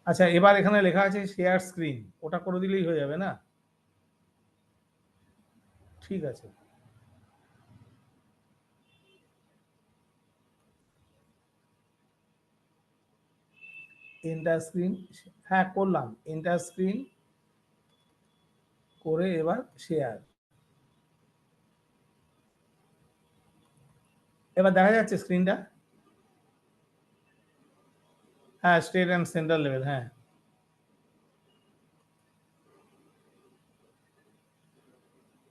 আচ্ছা, এবার এখানে লেখা আছে শেয়ার স্ক্রিন, ওটা করে দিলেই হয়ে যাবে না? ঠিক আছে। এন্টার স্ক্রিন, হ্যাঁ করলাম, এন্টার স্ক্রিন করে এবার শেয়ার। এবার দেখা যাচ্ছে স্ক্রিনটা? হ্যাঁ, স্টেট অ্যান্ড সেন্টার লেভেল, হ্যাঁ।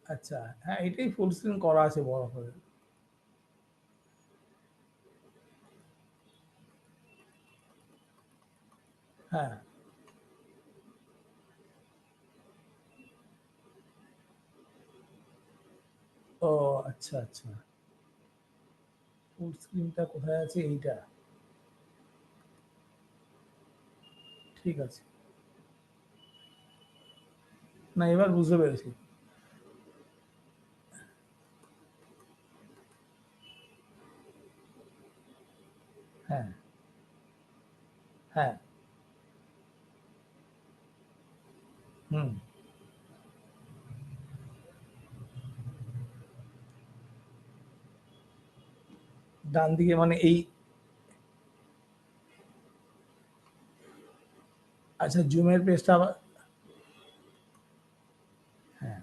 আচ্ছা, হ্যাঁ এটাই ফুল স্ক্রিন করা আছে বড় করে। হ্যাঁ। ও আচ্ছা আচ্ছা, ফুল স্ক্রিনটা কোথায় আছে? এইটা, ঠিক আছে। না, এবার বুঝতে পেরেছি। হ্যাঁ হ্যাঁ। হুম। ডান দিকে মানে এই? আচ্ছা, জুমের পেজটা আবার? হ্যাঁ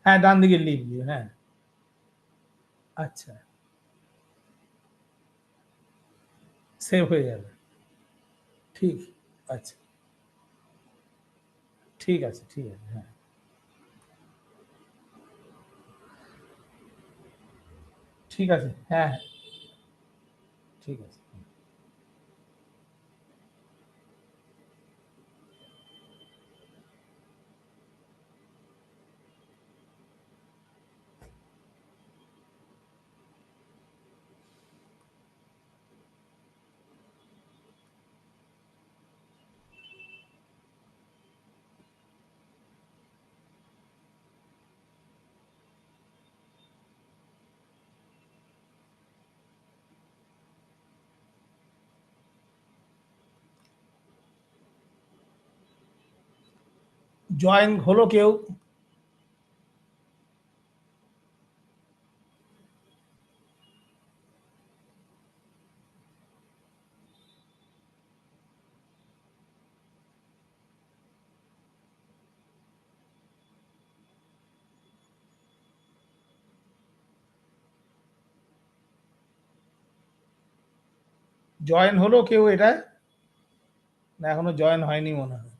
হ্যাঁ, ডান দিকে লিভ ভিউ, হ্যাঁ। আচ্ছা, সেভ হয়ে যাবে। ঠিক। আচ্ছা, ঠিক আছে ঠিক আছে, হ্যাঁ। ঠিক আছে, হ্যাঁ হ্যাঁ, ঠিক আছে। জয়েন হলো কেউ? জয়েন হলো কেউ এটা? না, এখনো জয়েন হয়নি মনে হয়।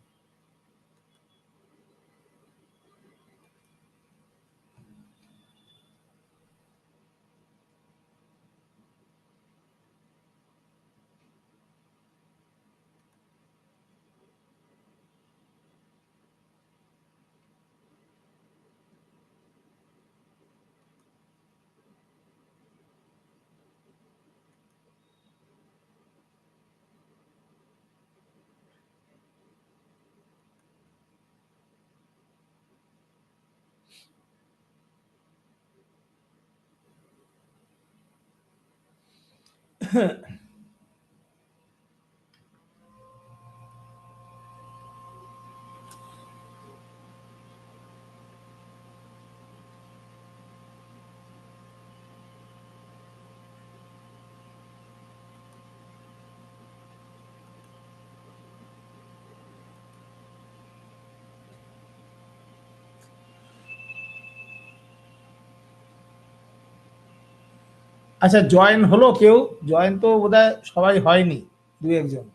আচ্ছা, জয়েন হলো কেউ? জয়েন তো বোধহয় সবাই হয়নি, দু একজন।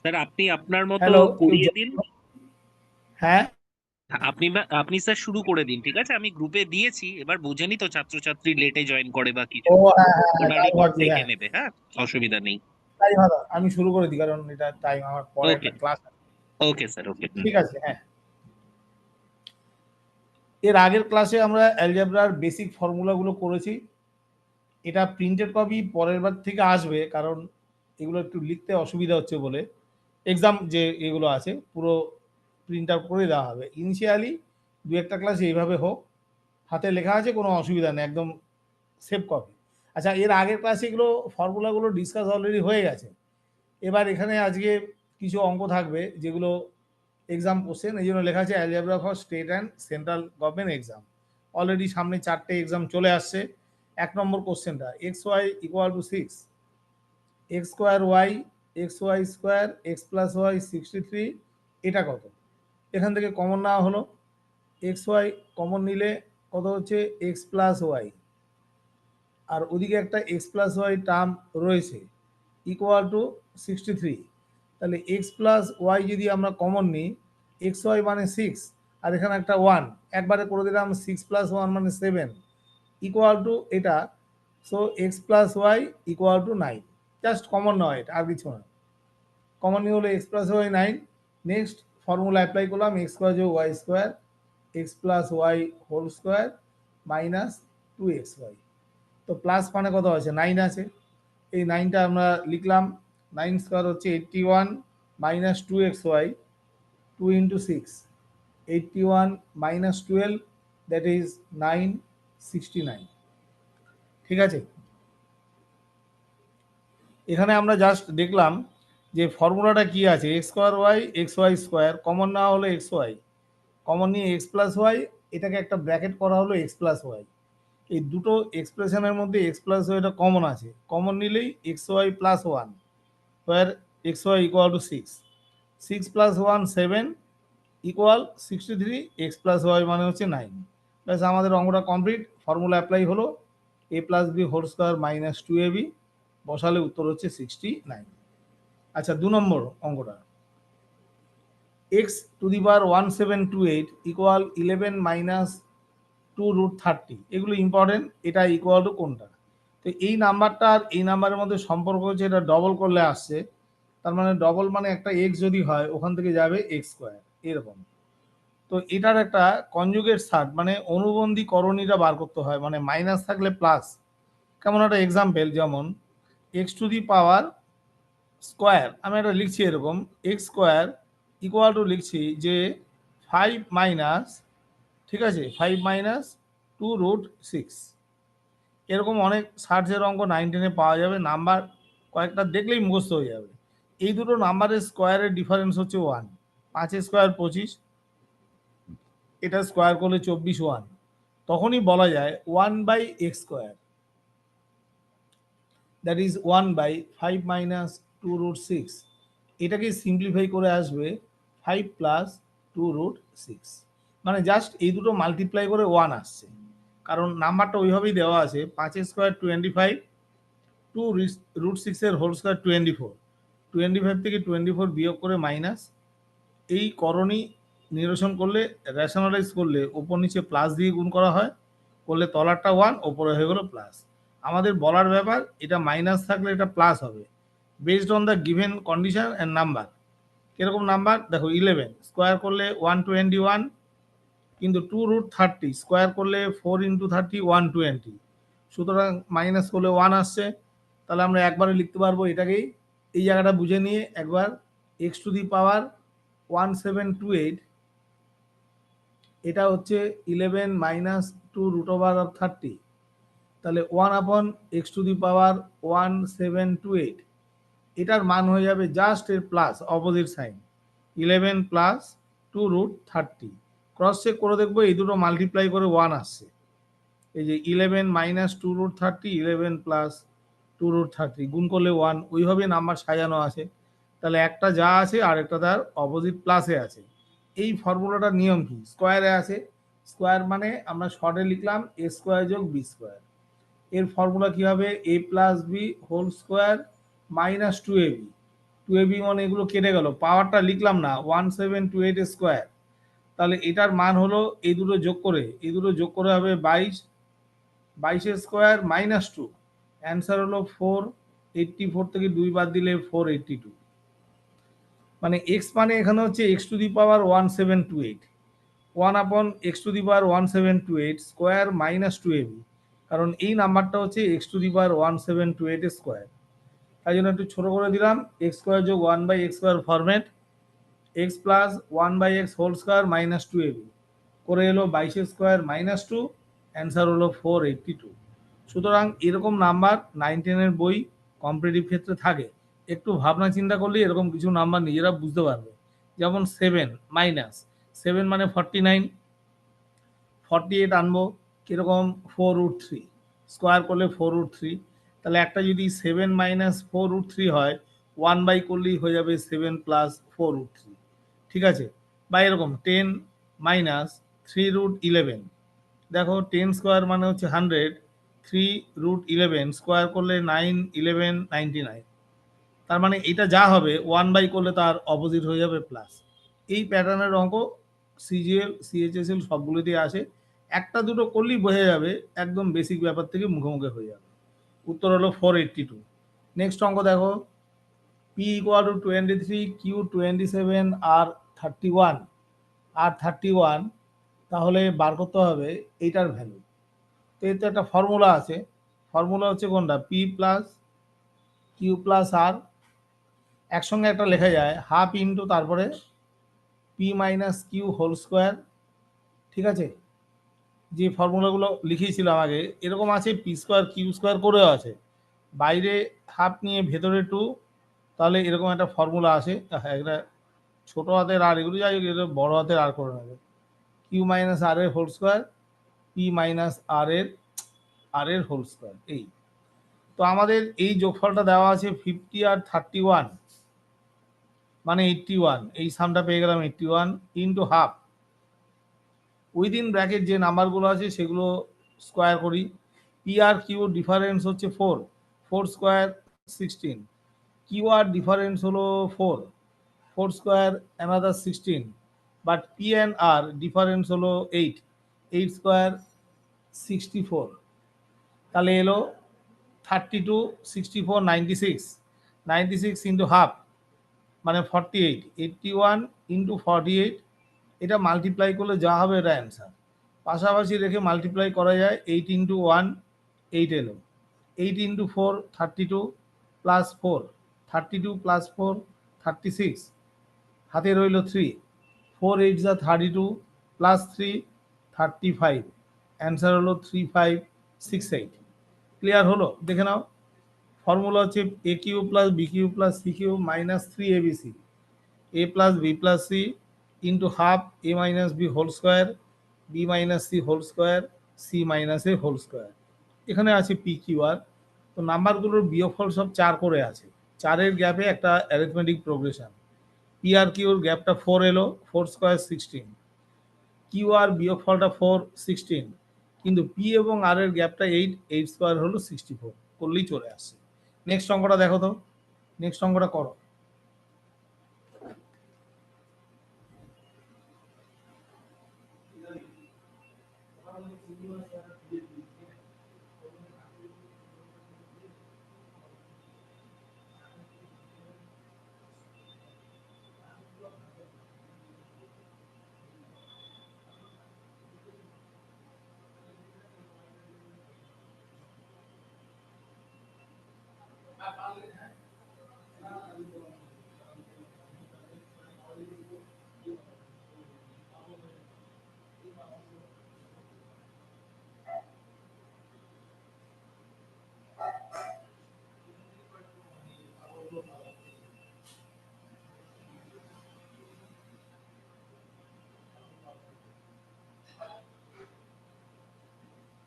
স্যার আপনি আপনার মতো হ্যালো, কেউ করিয়ে দিন। হ্যাঁ। আপনি স্যার শুরু করে দিন, ঠিক আছে? আমি গ্রুপে দিয়েছি, এবার বুঝেনি তো ছাত্রছাত্রী লেটে জয়েন করে বা কিছু, ও হ্যাঁ হ্যাঁ হ্যাঁ, ওটা তাই রিপোর্ট ভাবছি, দেখে হ্যাঁ। নেবে। হ্যাঁ, অসুবিধা নেই। তাই ভালো, আমি শুরু করে দিই, কারণ এটা টাইম, আমার পরে ওকে একটা ক্লাস আছে। ওকে স্যার, ওকে। ঠিক আছে, হ্যাঁ। এর আগের ক্লাসে আমরা অ্যালজেব্রার বেসিক ফর্মুলাগুলো করেছি। এটা প্রিন্টেড কপি পরের বার থেকে আসবে, কারণ এগুলো একটু লিখতে অসুবিধা হচ্ছে বলে এক্সাম যে এগুলো আছে পুরো প্রিন্ট আউট করে দেওয়া হবে। ইনিশিয়ালি দু একটা ক্লাস এইভাবে হোক, হাতে লেখা আছে, কোনো অসুবিধা নেই, একদম সেভ কপি। আচ্ছা, এর আগের ক্লাসে এগুলো ফর্মুলাগুলো ডিসকাস অলরেডি হয়ে গেছে। এবার এখানে আজকে কিছু অঙ্ক থাকবে যেগুলো এক্সাম কোশ্চেন, এই জন্য লেখা আছে algebra for state and central government exam. Already সামনে 4টে এক্সাম চলে আসছে। 1 নম্বর কোশ্চেনটা x y equal to 6, x square y, x y square, x plus y 63, এটা কত? এখান থেকে কমন নেওয়া হলো, এক্স ওয়াই কমন নিলে কত হচ্ছে এক্স প্লাস ওয়াই, আর ওদিকে একটা এক্স প্লাস ওয়াই টার্ম রয়েছে ইকুয়াল টু 63। তাহলে এক্স প্লাস ওয়াই যদি আমরা কমন নিই, এক্স ওয়াই মানে 6 আর এখানে একটা 1, একবারে করে দিলাম 6 প্লাস 1 মানে 7 ইকুয়াল টু এটা। So x plus y equal to 9। Just common নয়, এটা আর কিছু না। কমন নিয়ে হলো x plus y 9। Next formula apply করলাম, এক্স স্কোয়ার যোগ y square, x plus y whole square minus 2xy। তো প্লাস মানে কত আছে 9 আছে, এই 9টা আমরা লিখলাম। 9 স্কোয়ার হচ্ছে 81 minus 2xy, 2 into 6, 81 minus 12, that is 969। ঠিক আছে, এখানে আমরা জাস্ট দেখলাম যে ফর্মুলাটা কি আছে, x square y x y square, common নেওয়া হলো এক্স ওয়াই, কমন নিয়ে এক্স প্লাস ওয়াই, এটাকে একটা ব্র্যাকেট করা হলো এক্স প্লাস ওয়াই। এই দুটো এক্সপ্রেশনের মধ্যে এক্স প্লাস ওয়াইটা কমন আছে, কমন নিলেই x Y plus 1, where xy equal to 6, 6 plus 1 7 equal 63, x plus y মানে হচ্ছে 9। ব্যাস আমাদের অঙ্কটা কমপ্লিট, ফর্মুলা অ্যাপ্লাই হলো, a plus B whole square minus 2ab, বসালে উত্তর হচ্ছে 69। আচ্ছা, 2 নম্বর অঙ্কটা x to the power 1728 equal 11 minus 2 root 30, এগুলো ইম্পর্টেন্ট। এটা ইকুয়াল টু কোনটা? তো এই নাম্বারটা আর এই নাম্বারের মধ্যে সম্পর্ক হচ্ছে এটা ডবল করলে আসছে, তার মানে ডবল মানে একটা এক্স যদি হয় ওখান থেকে যাবে এক্স স্কোয়ার, এরকম। তো এটার একটা কনজুগেট সার্ট মানে অনুবন্ধী করণীটা বার করতে হয়, মানে মাইনাস থাকলে প্লাস। কেমন একটা এক্সাম্পল, যেমন x two the power square, আমি এটা লিখছি এরকম, এক্স স্কোয়ার ইকুয়াল টু লিখছি যে 5 মাইনাস, ঠিক আছে, 5 মাইনাস 2 রুট 6। এরকম অনেক সার্চের অঙ্ক 9 10-এ পাওয়া যাবে, নাম্বার কয়েকটা দেখলেই মুখস্থ হয়ে যাবে। এই দুটো নাম্বারের স্কোয়ারের ডিফারেন্স হচ্ছে 1, 5 স্কোয়ার 25, এটা স্কোয়ার করলে 24 1, তখনই বলা যায় 1 by x square, that is 1 by 5 minus 2 root 6। এটাকে সিম্পলিফাই করে আসবে 5 প্লাস 2 রুট 6, মানে জাস্ট এই দুটো মাল্টিপ্লাই করে 1 আসছে, কারণ নাম্বারটা ওইভাবেই দেওয়া আছে। 5 স্কোয়ার 25, 2 রুট 6-এর হোল স্কোয়ার 24, 25 থেকে 24 বিয়োগ করে মাইনাস, এই করণী নিরসন করলে, রেশনালাইজ করলে ওপর নিচে প্লাস দিয়ে গুণ করা হয়, করলে তলারটা 1 ওপরে হয়ে গেল প্লাস। আমাদের বলার ব্যাপার এটা মাইনাস থাকলে এটা প্লাস হবে, based on the given condition and number. কিরকম নাম্বার দেখো, 11 স্কোয়ার করলে 121, কিন্তু 2 রুট 30 স্কোয়ার করলে 4 ইন্টু 30 120, সুতরাং মাইনাস করলে 1 আসছে। তাহলে আমরা একবারে লিখতে পারবো এটাকেই, এই জায়গাটা বুঝে নিয়ে একবার, এক্স টু দি পাওয়ার 1728, এটা হচ্ছে 11 মাইনাস 2 রুট ওভার অফ 30, তাহলে 1 আপন এক্স টু দি পাওয়ার 1728, এটার মান হয়ে যাবে জাস্ট এর plus opposite sign, 11 plus 2 root 30, cross check করে দেখবো এই দুটো মাল্টিপ্লাই করে 1 আসছে। এই যে 11 মাইনাস 2 রুট 30, 11 প্লাস 2 রুট 30 গুণ করলে 1, ওইভাবে নাম্বার সাজানো আছে। তাহলে একটা যা আছে আর একটা তার অপোজিট প্লাসে আছে। এই ফর্মুলাটার নিয়ম কি, স্কোয়ারে আছে, স্কোয়ার মানে আমরা শর্টে লিখলাম এ স্কোয়ার যোগ বি স্কোয়ার। এর ফর্মুলা কি হবে, A plus B whole square minus 2ab, 2ab মানে এগুলো কেটে গেল, পাওয়ারটা লিখলাম না, 1728 স্কোয়ার। তাহলে এটার মান হলো এই দুটো যোগ করে, এই দুটো যোগ করে হবে 22, 22 স্কোয়ার মাইনাস 2, অ্যান্সার হলো 484, থেকে 2 বাদ দিলে 482। মানে এক্স মানে এখানে হচ্ছে এক্স টু দি পাওয়ার 1728, 1 আপন x two the power 1728 square minus 2ab, কারণ এই নাম্বারটা হচ্ছে x two the power 1728 square. তাই জন্য একটু ছোট করে দিলাম, এক্স স্কোয়ার যোগ 1/x square format, x plus 1/x whole square minus 2ab করে এলো 22 স্কোয়ার মাইনাস 2, অ্যান্সার হলো 482। সুতরাং এরকম নাম্বার 9-10 বই কম্পিটিটিভ ক্ষেত্রে থাকে। একটু ভাবনা চিন্তা করলেই এরকম কিছু নাম্বার নিজেরা বুঝতে পারবে। যেমন 7 মাইনাস 7 মানে 49, 48 আনবো কিরকম 4√3 স্কোয়ার করলে 4√3, তাহলে একটা যদি 7 মাইনাস 4√3 হয় 1 করলেই হয়ে যাবে 7 প্লাস 4√3, ঠিক আছে। বা এরকম 10 মাইনাস 3√11, দেখো 10 স্কোয়ার মানে হচ্ছে 100, 3√11 স্কোয়ার করলে 9, 11, 99, তার মানে এটা যা হবে 1 করলে তার অপোজিট হয়ে যাবে প্লাস। এই প্যাটার্নের অঙ্ক সিজিএল সিএইচএসএল সবগুলোতেই আসে, একটা দুটো করলেই বোঝা যাবে, একদম বেসিক ব্যাপার থেকে মুখে হয়ে যাবে। উত্তর হলো 482। নেক্সট অঙ্ক দেখো, পি ইকুয়াল টু 23, কিউ 27, আর 31, আর 31, তাহলে বার করতে হবে এইটার ভ্যালু। তো এতে একটা ফর্মুলা আছে, ফর্মুলা হচ্ছে কোনটা, p plus q plus r, একসঙ্গে একটা লেখা যায় হাফ ইন্টু তারপরে p minus q whole square, ঠিক আছে। যে ফর্মুলাগুলো লিখিয়েছিলাম আগে এরকম আছে, পি স্কোয়ার কিউ স্কোয়ার করেও আছে, বাইরে হাফ নিয়ে ভেতরে 2, তাহলে এরকম একটা ফর্মুলা আসে। একটা ছোটো হাতের আর, এগুলো যাই হোক বড়ো হাতের আর করে নেবে, কিউ মাইনাস আর এর হোল স্কোয়ার, পি মাইনাস আর এর হোল স্কোয়ার। এই তো আমাদের এই যোগফলটা দেওয়া আছে 50 আর 31 মানে 81, এই সামটা পেয়ে গেলাম 81 ইন্টু হাফ, উইদিন ব্র্যাকেট যে নাম্বারগুলো আছে সেগুলো স্কোয়ার করি। পি আর কিউ ডিফারেন্স হচ্ছে 4, 4 স্কোয়ার 16, কিউ আর ডিফারেন্স হলো 4, 4 square another 16, but p and r difference হলো 8, 8 স্কোয়ার 64, তাহলে এলো 32, 64, 96, 96 ইন্টু হাফ মানে 48, 81 ইন্টু 48, এটা মাল্টিপ্লাই করলে যা হবে এটা অ্যান্সার। পাশাপাশি রেখে মাল্টিপ্লাই করা যায়, 8 ইন্টু 1 8 এলো, 8 ইন্টু 4 32 প্লাস 4 32 প্লাস 4 36, হাতে রইল 3, 4 8 যা 32 প্লাস 3 35, অ্যান্সার হলো 3568। ক্লিয়ার হলো? দেখে নাও, ফর্মুলা হচ্ছে A cube plus B cube plus C cube minus 3abc, a plus B plus C into half A minus B whole square, B minus C whole square, C minus A whole square. এখানে আছে P Q R, তো নাম্বারগুলোর বিয়োগফল সব 4 করে আছে, 4-এর গ্যাপে একটা arithmetic progression. P R কিউর গ্যাপটা 4 এলো, 4 স্কোয়ার 16, কিউ আর বিয়োগফলটা 4 16, কিন্তু পি এবং আর এর গ্যাপটা 8, 8 স্কোয়ার হলো 64, করলেই চলে আসছে। নেক্সট অঙ্কটা দেখো তো, নেক্সট অঙ্কটা করো।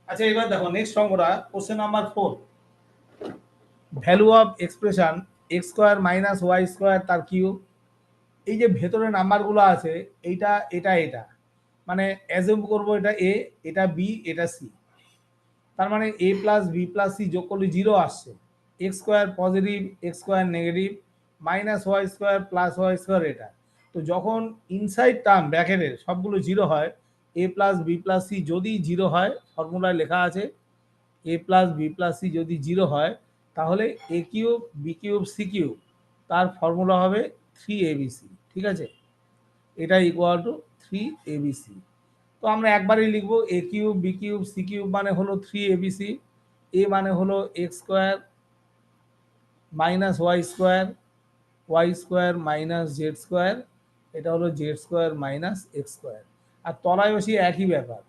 আচ্ছা এবার দেখো নেক্সট অঙ্কটা, question number 4, value of expression x square minus y square তার কিউব। এই যে ভেতরে নাম্বারগুলো আছে এইটা এটা এটা মানে অ্যাজিউম করবো এটা এ, এটা বি, এটা সি, তার মানে A plus B plus C যোগ করলে 0 আসছে, x square positive x square negative minus y square plus y square এটা। তো যখন ইনসাইড টার্ম ব্র্যাকেটের সবগুলো 0 হয়, A plus B plus C যদি 0 হয়, ফর্মুলায় লেখা আছে A plus B plus C যদি 0 হয় তাহলে A cube B cube C cube তার ফর্মুলা হবে 3abc, ঠিক আছে। এটা ইকুয়াল টু 3abc। তো আমরা একবারই লিখবো A cube B cube C cube মানে হলো 3abc, এ মানে হলো x square minus y square minus z square, এটা হলো z square minus x square. আর তলায় বসিয়ে একই ব্যাপার,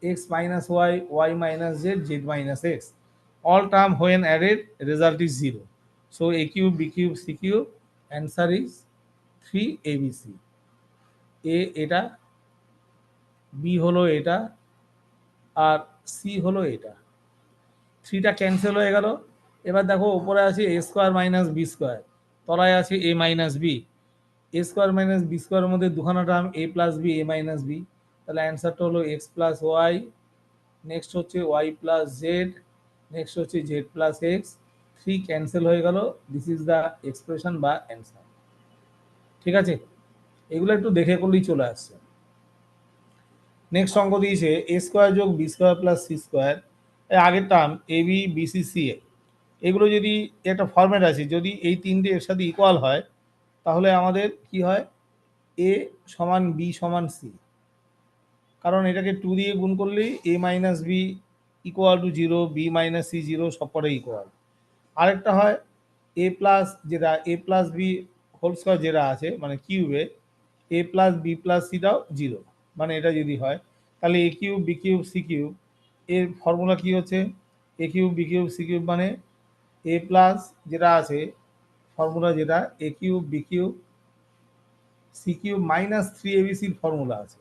x minus Y minus z, z minus x. All term when added result is zero. So A cube B cube C cube, answer is 3abc। A এটা, B হলো এটা, আর C হলো এটা। থ্রিটা ক্যান্সেল হয়ে গেল। এবার দেখো ওপরে আছে এ স্কোয়ার মাইনাস বি স্কোয়ার, তলায় আছে এ minus B. A square minus b স্কোয়ারের মধ্যে দুখানা term A plus B, A minus B, তাহলে অ্যান্সারটা হলো এক্স প্লাস ওয়াই, নেক্সট হচ্ছে ওয়াই প্লাস জেড, নেক্সট হচ্ছে Z plus x. Three cancel হয়ে গেল, দিস ইজ দ্য এক্সপ্রেশন বা অ্যান্সার। ঠিক আছে, এগুলো একটু দেখে করলেই চলে আসছে। নেক্সট অঙ্ক দিয়েছে এ স্কোয়ার যোগ B square plus C square, আগের term a b bc c a, এগুলো যদি একটা ফর্মেট আছে, যদি এই তিনটে এর সাথে ইকুয়াল হয় তাহলে আমাদের কি হয়, এ সমান বি সমান সি, কারণ এটাকে 2 দিয়ে গুণ করলেই A minus B equal to zero, B minus C zero, সবকটা ইকুয়াল। আরেকটা হয় এ প্লাস, যেটা A plus B whole square যেটা আছে মানে কিউবে, এ প্লাস বি প্লাস সিটাও জিরো, মানে এটা যদি হয় তাহলে A cube B cube C cube, এর ফর্মুলা কি হচ্ছে, A cube B cube C cube মানে এ প্লাস যেটা আছে ফর্মুলা, যেটা A cube B cube C cube minus 3abcর formula আছে।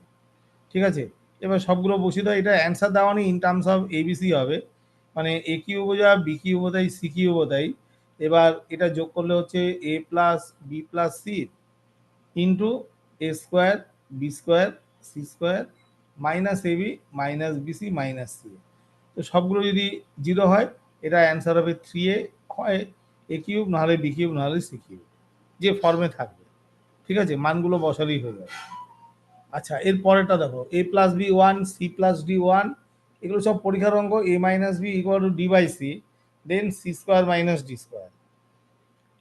ঠিক আছে, এবার সবগুলো বসিয়ে দাও, এটা অ্যান্সার দেওয়া নেই ইন টার্মস অফ এবিসি হবে, মানে এ কিউব বোঝা বি কিউব বোঝাই সি কিউব বোঝাই। এবার এটা যোগ করলে হচ্ছে A plus B plus C into A square B square C square minus AB minus BC minus C. তো সবগুলো যদি জিরো হয় এটা অ্যান্সার হবে 3a, হয় এ কিউব নাহলে বি কিউব নাহলে সি কিউব, যে ফর্মে থাকবে। ঠিক আছে, মানগুলো বসালেই হয়ে যাবে। আচ্ছা, এর পরেরটা দেখো এ plus B one, C plus D one, এগুলো সব পরীক্ষার অঙ্ক। A minus B equal to D by C, then C square minus D square.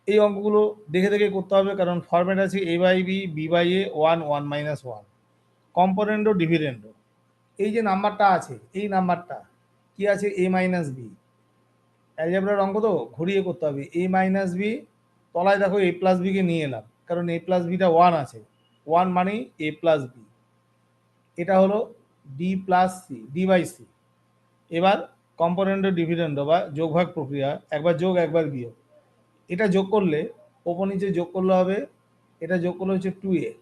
এই অঙ্কগুলো দেখে দেখে করতে হবে, কারণ ফরম্যাট আছে A by B, B by A, one one minus one, componendo dividendo. এই যে নাম্বারটা আছে, এই নাম্বারটা কি আছে, এ মাইনাস বি, অ্যালজেব্রার অঙ্ক তো ঘুরিয়ে করতে হবে। এ মাইনাস বি, তলায় দেখো এ প্লাস বিকে নিয়ে এলাম, কারণ এ প্লাস বিটা ওয়ান আছে, ওয়ান মানেই এ প্লাস বি, এটা হলো d plus c, d by c. এবার কম্পোনেন্টের ডিভিডেন্ড বা যোগভাগ প্রক্রিয়া, একবার যোগ একবার বিয়োগ। এটা যোগ করলে ওপর নিচে যোগ করলে হবে, এটা যোগ করলে হচ্ছে 2a,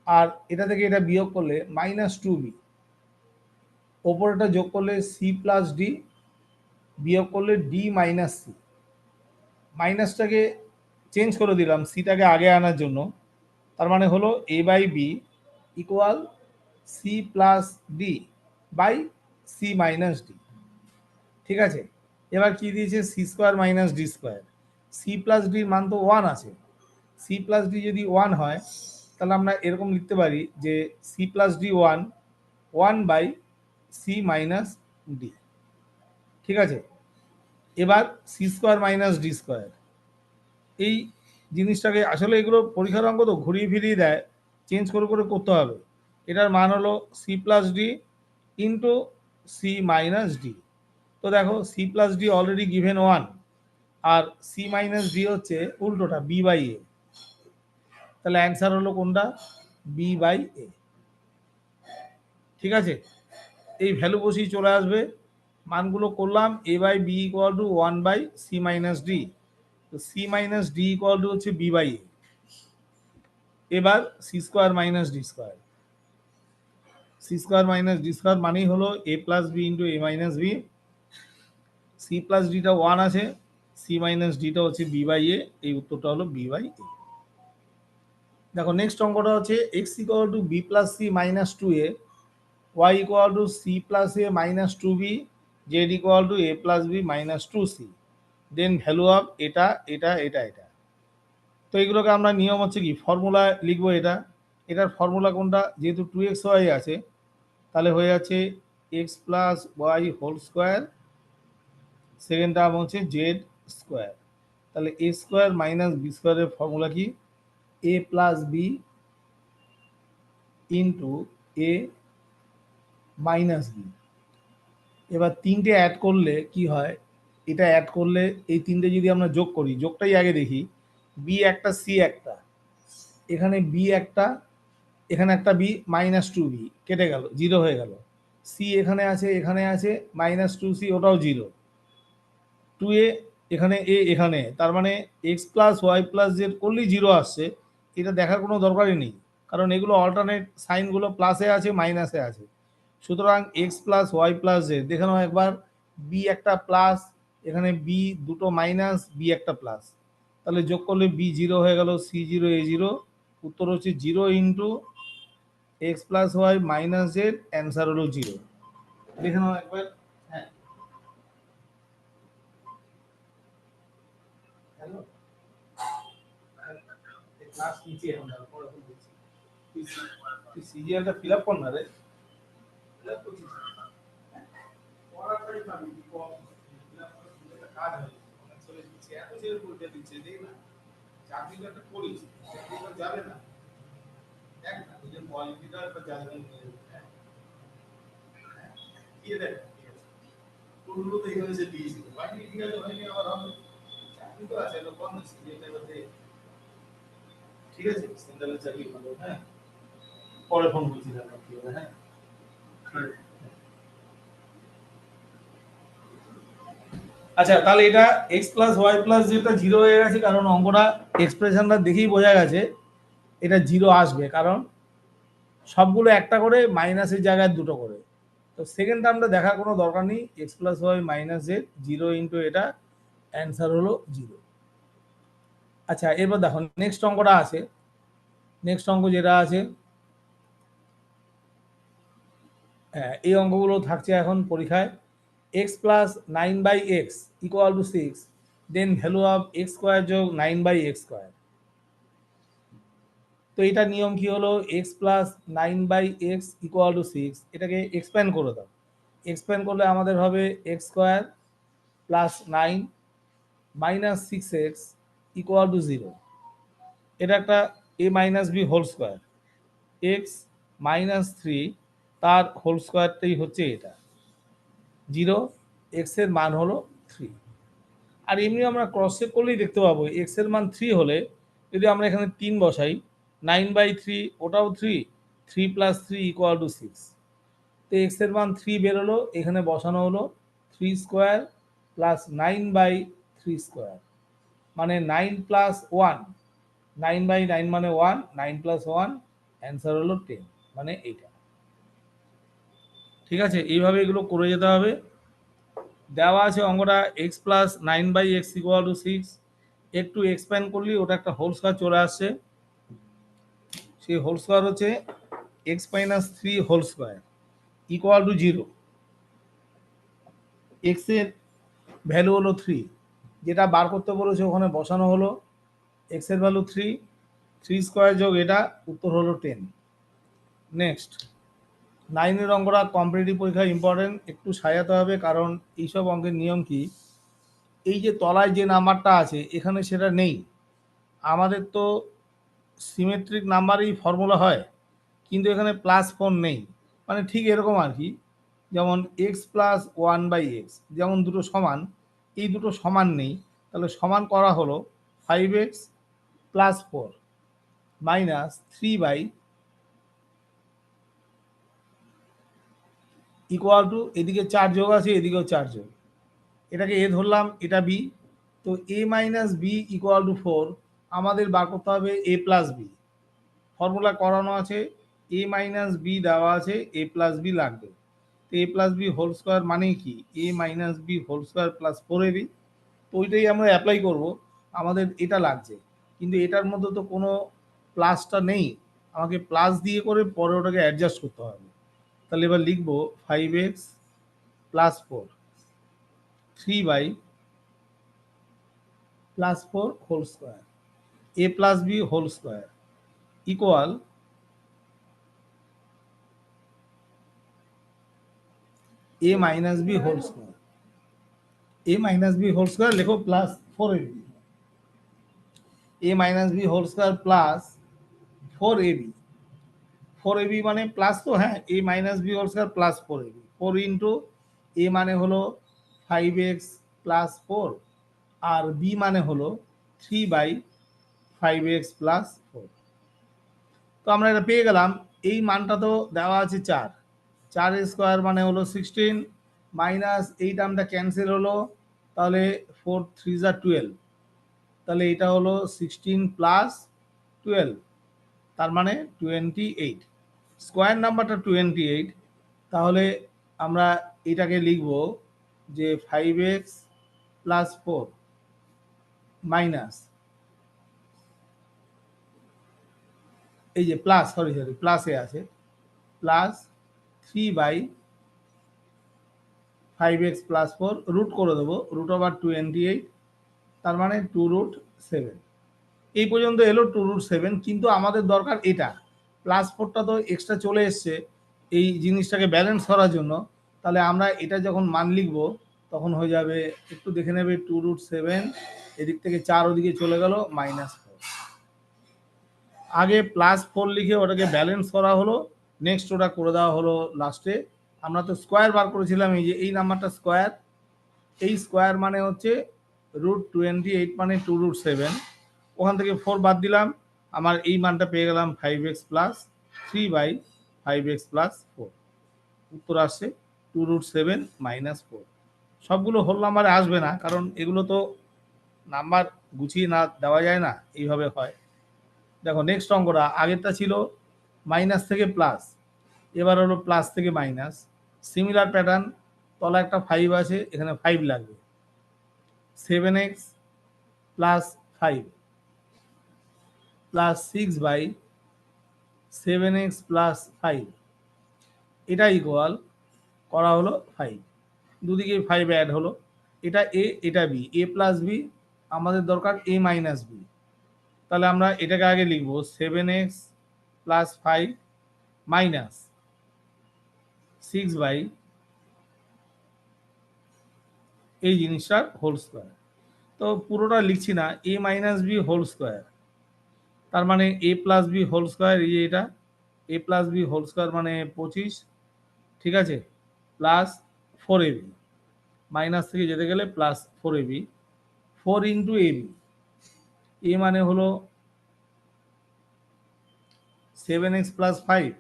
আর এটা থেকে এটা বিয়োগ করলে মাইনাস 2b, ওপরটা যোগ করলে সি প্লাস ডি, বিয়োগ করলে ডি মাইনাস সি। মাইনাসটাকে চেঞ্জ করে দিলাম সিটাকে আগে আনার জন্য, তার মানে হলো A by B equal C plus D by C minus D. ঠিক আছে, এবার কি দিয়েছে, C square minus D square. C plus ডির মান তো ওয়ান আছে, সি প্লাস ডি যদি ওয়ান হয় তাহলে আমরা এরকম লিখতে পারি যে C plus D one, one by C minus D. ঠিক আছে, এবার C square minus D square, এই জিনিসটাকে আসলে এগুলো পরীক্ষার অঙ্ক তো ঘুরিয়ে ফিরিয়ে দেয়, চেঞ্জ করে করে করতে হবে। এটার মান হলো C plus D into C minus D. তো দেখো C plus D already given one, আর সি মাইনাস ডি হচ্ছে উল্টোটা বি বাই এ, তাহলে অ্যান্সার হলো কোনটা, বি বাই এ। ঠিক আছে, এই ভ্যালু বসেই চলে আসবে, মানগুলো করলাম, A by B equal to one by C minus D, তো C minus D equal to হচ্ছে বি বাই এ। এবার C square minus D square, C square minus D square মানেই হলো A plus B into A minus B, C plus ডিটা one আছে, C minus ডিটা হচ্ছে B by এ, এই উত্তরটা হলো বি বাই এ। দেখো নেক্সট অঙ্কটা হচ্ছে x equal to b plus c minus two a, y equal to c plus a minus two b, z equal to a plus b minus two c, then value of এটা এটা এটা এটা। তো এগুলোকে আমরা নিয়ম হচ্ছে কি ফর্মুলা লিখবো, এটা এটার ফর্মুলা কোনটা, যেহেতু টু এক্স ওয়াই আছে তাহলে হয়ে যাচ্ছে x plus y whole square, second term হচ্ছে জেড স্কোয়ার, তাহলে এ স্কোয়ার মাইনাস বি স্কোয়ারের ফর্মুলা কি, এ প্লাস বি ইন্টু এ মাইনাস বি। এবার তিনটে অ্যাড করলে কি হয়, এটা অ্যাড করলে এই তিনটে যদি আমরা যোগ করি, যোগটাই আগে দেখি, বি একটা সি একটা, এখানে বি একটা, এখানে একটা বি, মাইনাস টু বি কেটে গেল, জিরো হয়ে গেল। সি এখানে আছে মাইনাস টু সি, ওটাও জিরো। টু এ এখানে, এ এখানে, তার মানে x plus y plus z করলেই জিরো আসছে। এটা দেখার কোনো দরকারই নেই, কারণ এগুলো অল্টারনেট সাইনগুলো প্লাসে আছে মাইনাসে আছে। সুতরাং x plus y plus z দেখে নাও একবার, বি একটা প্লাস, এখানে বি দুটো মাইনাস, বি একটা প্লাস, তাহলে যোগ করলে বি জিরো হয়ে গেল, সি জিরো এ জিরো, উত্তর হচ্ছে zero into x plus y minus z, answer হলো জিরো। দেখে নাও একবার। হ্যাঁ, হ্যালো, ক্লাস নিচে এখন পরে বলছি। তুই সিজিএলটা ফিল আপ কর না রে, ফিল আপ করছিস না? পড়াটাই পাবি, কম ফিল আপ করে একটা কাজ হয়, অনেক ছেলে দিচ্ছে, এত ছেলে পরীক্ষা দিচ্ছে, দেখ না, চাকরি তো একটা করিস, চাকরি তো যাবে না, দেখ না নিজের কোয়ালিটিটা একটা জাজমেন্ট নিয়ে নেবে। হ্যাঁ, কি দেখ, ঠিক আছে, টুলগুলো তো এখানে যে দিয়েছিল, বাকি ঠিক আছে, হয়নি আবার হবে, চাকরি তো আছে, এটা কম সিজিএলটা এবার দে, ঠিক আছে, সেন্ট্রালের চাকরি ভালো। হ্যাঁ, পরে ফোন করছি তারপর কি হবে। হ্যাঁ, আচ্ছা, তাহলে এটা এক্স প্লাস ওয়াই প্লাস যেটা জিরো হয়ে গেছে, কারণ অঙ্কটা এক্সপ্রেশনটা দেখেই বোঝা গেছে এটা জিরো আসবে, কারণ সবগুলো একটা করে, মাইনাসের জায়গায় দুটো করে। তো সেকেন্ড টার্মটা দেখার কোনো দরকার নেই, x plus y minus z, zero into এটা, অ্যান্সার হলো জিরো। আচ্ছা, এবার দেখো নেক্সট অঙ্কটা আছে, নেক্সট অঙ্ক যেটা আছে, হ্যাঁ এই অঙ্কগুলো থাকছে এখন পরীক্ষায়। X plus nine by x equal to six, then value of X square যোগ নাইন বাই এক্স স্কোয়ার। তো এটা নিয়ম কি হলো, x plus nine by x equal to six, এটাকে এক্সপ্যান্ড করে দাও। এক্সপ্যান্ড করলে আমাদের হবে X square plus nine minus six X equal to zero. এটা একটা A minus B whole square, X minus three তার হোল স্কোয়ারটাই হচ্ছে এটা, জিরো, এক্স এর মান হলো থ্রি। আর এমনি আমরা ক্রস চেক করলেই দেখতে পাবো, এক্স এর মান থ্রি হলে যদি আমরা এখানে তিন বসাই, নাইন বাই থ্রি ওটাও three, three plus three equal to six. তো এক্স এর মান থ্রি বেরোলো, এখানে বসানো হলো three square plus nine by three square, মানে nine plus one, nine by nine মানে one, nine plus one, answer হলো টেন, মানে এইটা। ঠিক আছে, এইভাবে এগুলো করে যেতে হবে। দেওয়া আছে অঙ্কটা x plus nine by x equal to six, একটু এক্সপ্যান্ড করলে ওটা একটা হোল স্কোয়ার চলে আসছে, সেই হোল স্কোয়ার হচ্ছে x minus three whole square equal to zero. X এর ভ্যালু হলো থ্রি, যেটা বার করতে বলেছে ওখানে বসানো হলো, এক্স এর ভ্যালু থ্রি, থ্রি স্কোয়ার যোগ এটা, উত্তর হলো টেন। নেক্সট, নাইনের অঙ্কটা কম্পিটিটিভ পরীক্ষা ইম্পর্টেন্ট, একটু সাজাতে হবে, কারণ এইসব অঙ্কের নিয়ম কি, এই যে তলায় যে নাম্বারটা আছে এখানে সেটা নেই। আমাদের তো সিমেট্রিক নাম্বারেই ফর্মুলা হয়, কিন্তু এখানে প্লাস ফোর নেই, মানে ঠিক এরকম আর কি, যেমন x plus one by x, যেমন দুটো সমান, এই দুটো সমান নেই, তাহলে সমান করা হলো five x plus four minus three by equal to, এদিকে চার যোগ আছে এদিকেও চার যোগ, এটাকে এ ধরলাম, এটা বি। তো A minus B equal to four, আমাদের বার করতে হবে এ প্লাস বি, ফর্মুলা করানো আছে, এ মাইনাস বি দেওয়া আছে, এ প্লাস বি লাগবে। তো A plus B whole square মানে কি, A minus B whole square plus four A B. তো ওইটাই আমরা অ্যাপ্লাই করব, আমাদের এটা লাগছে, কিন্তু এটার মধ্যে তো কোনো প্লাসটা নেই, আমাকে প্লাস দিয়ে করে পরে ওটাকে অ্যাডজাস্ট করতে হবে। তাহলে এবার লিখবো five x plus four, three by plus four whole square, A plus B whole square equal A minus B whole square, A minus B whole square লেখো plus four A B, A minus B whole square plus four A B, four A B মানে plus, তো হ্যাঁ, A minus B whole square plus four A B, four into A মানে হলো five x plus 4 আর B মানে হলো 3/5x plus 4। তো আমরা এটা পেয়ে গেলাম। এই মানটা তো দেওয়া আছে 4, 4 স্কোয়ার মানে হলো 16, মাইনাস এই টার্মটা ক্যান্সেল হলো, তাহলে 4 3 যা 12, তাহলে এটা হলো 16 প্লাস 12, তার মানে 28। স্কোয়ার নাম্বারটা 28, তাহলে আমরা এটাকে লিখব যে 5x প্লাস 4 মাইনাস এই যে প্লাস সরি প্লাসে আছে প্লাস 3/5x প্লাস 4 রুট করে দেবো, রুট ওভার 28, তার মানে 2√7। এই পর্যন্ত এলো 2√7, কিন্তু আমাদের দরকার এটা প্লাস 4টা তো এক্সট্রা চলে এসছে এই জিনিসটাকে ব্যালেন্স করার জন্য। তাহলে আমরা এটা যখন মান লিখব তখন হয়ে যাবে, একটু দেখে নেবে, 2√7 এদিক থেকে 4 ওদিকে চলে গেল -4। আগে +4 লিখে ওটাকে ব্যালেন্স করা হলো, নেক্সট ওটা করে দেওয়া হলো লাস্টে। আমরা তো স্কোয়ার বার করেছিলাম, এই যে এই নাম্বারটা স্কোয়ার, এই স্কোয়ার মানে হচ্ছে √28 মানে 2√7, ওখান থেকে 4 বাদ দিলাম, আমার এই মানটা পেয়ে গেলাম 5x প্লাস 3/5x প্লাস 4। উত্তর আসছে 2√7 -4। সবগুলো হোল নাম্বারে আসবে না, কারণ এগুলো তো নাম্বার গুছিয়ে না দেওয়া যায় না, এইভাবে হয়। দেখো নেক্সট অঙ্কটা, আগেরটা ছিল মাইনাস থেকে প্লাস, এবার হলো প্লাস থেকে মাইনাস। সিমিলার প্যাটার্ন, তলা একটা 5 আছে, এখানে 5 লাগবে। 7x plus 5 plus 6/7x plus 5, এটা ইকুয়াল করা হলো 5, দুদিকে 5 অ্যাড হলো, এটা এ এটা বি, এ প্লাস বি, আমাদের দরকার এ মাইনাস বি। তাহলে আমরা এটাকে আগে লিখব 7x প্লাস 5 মাইনাস 6 এই জিনিসটার হোল স্কোয়ার। তো পুরোটা লিখছি না, এ মাইনাস বি হোল স্কোয়ার, তার মানে A plus B whole square, এই যে এটা এ প্লাস বি হোল স্কোয়ার মানে 25, ঠিক আছে, প্লাস 4ab, মাইনাস থেকে যেতে গেলে প্লাস 4ab, 4 ইন্টু এবি, এ মানে হলো 7x প্লাস 5,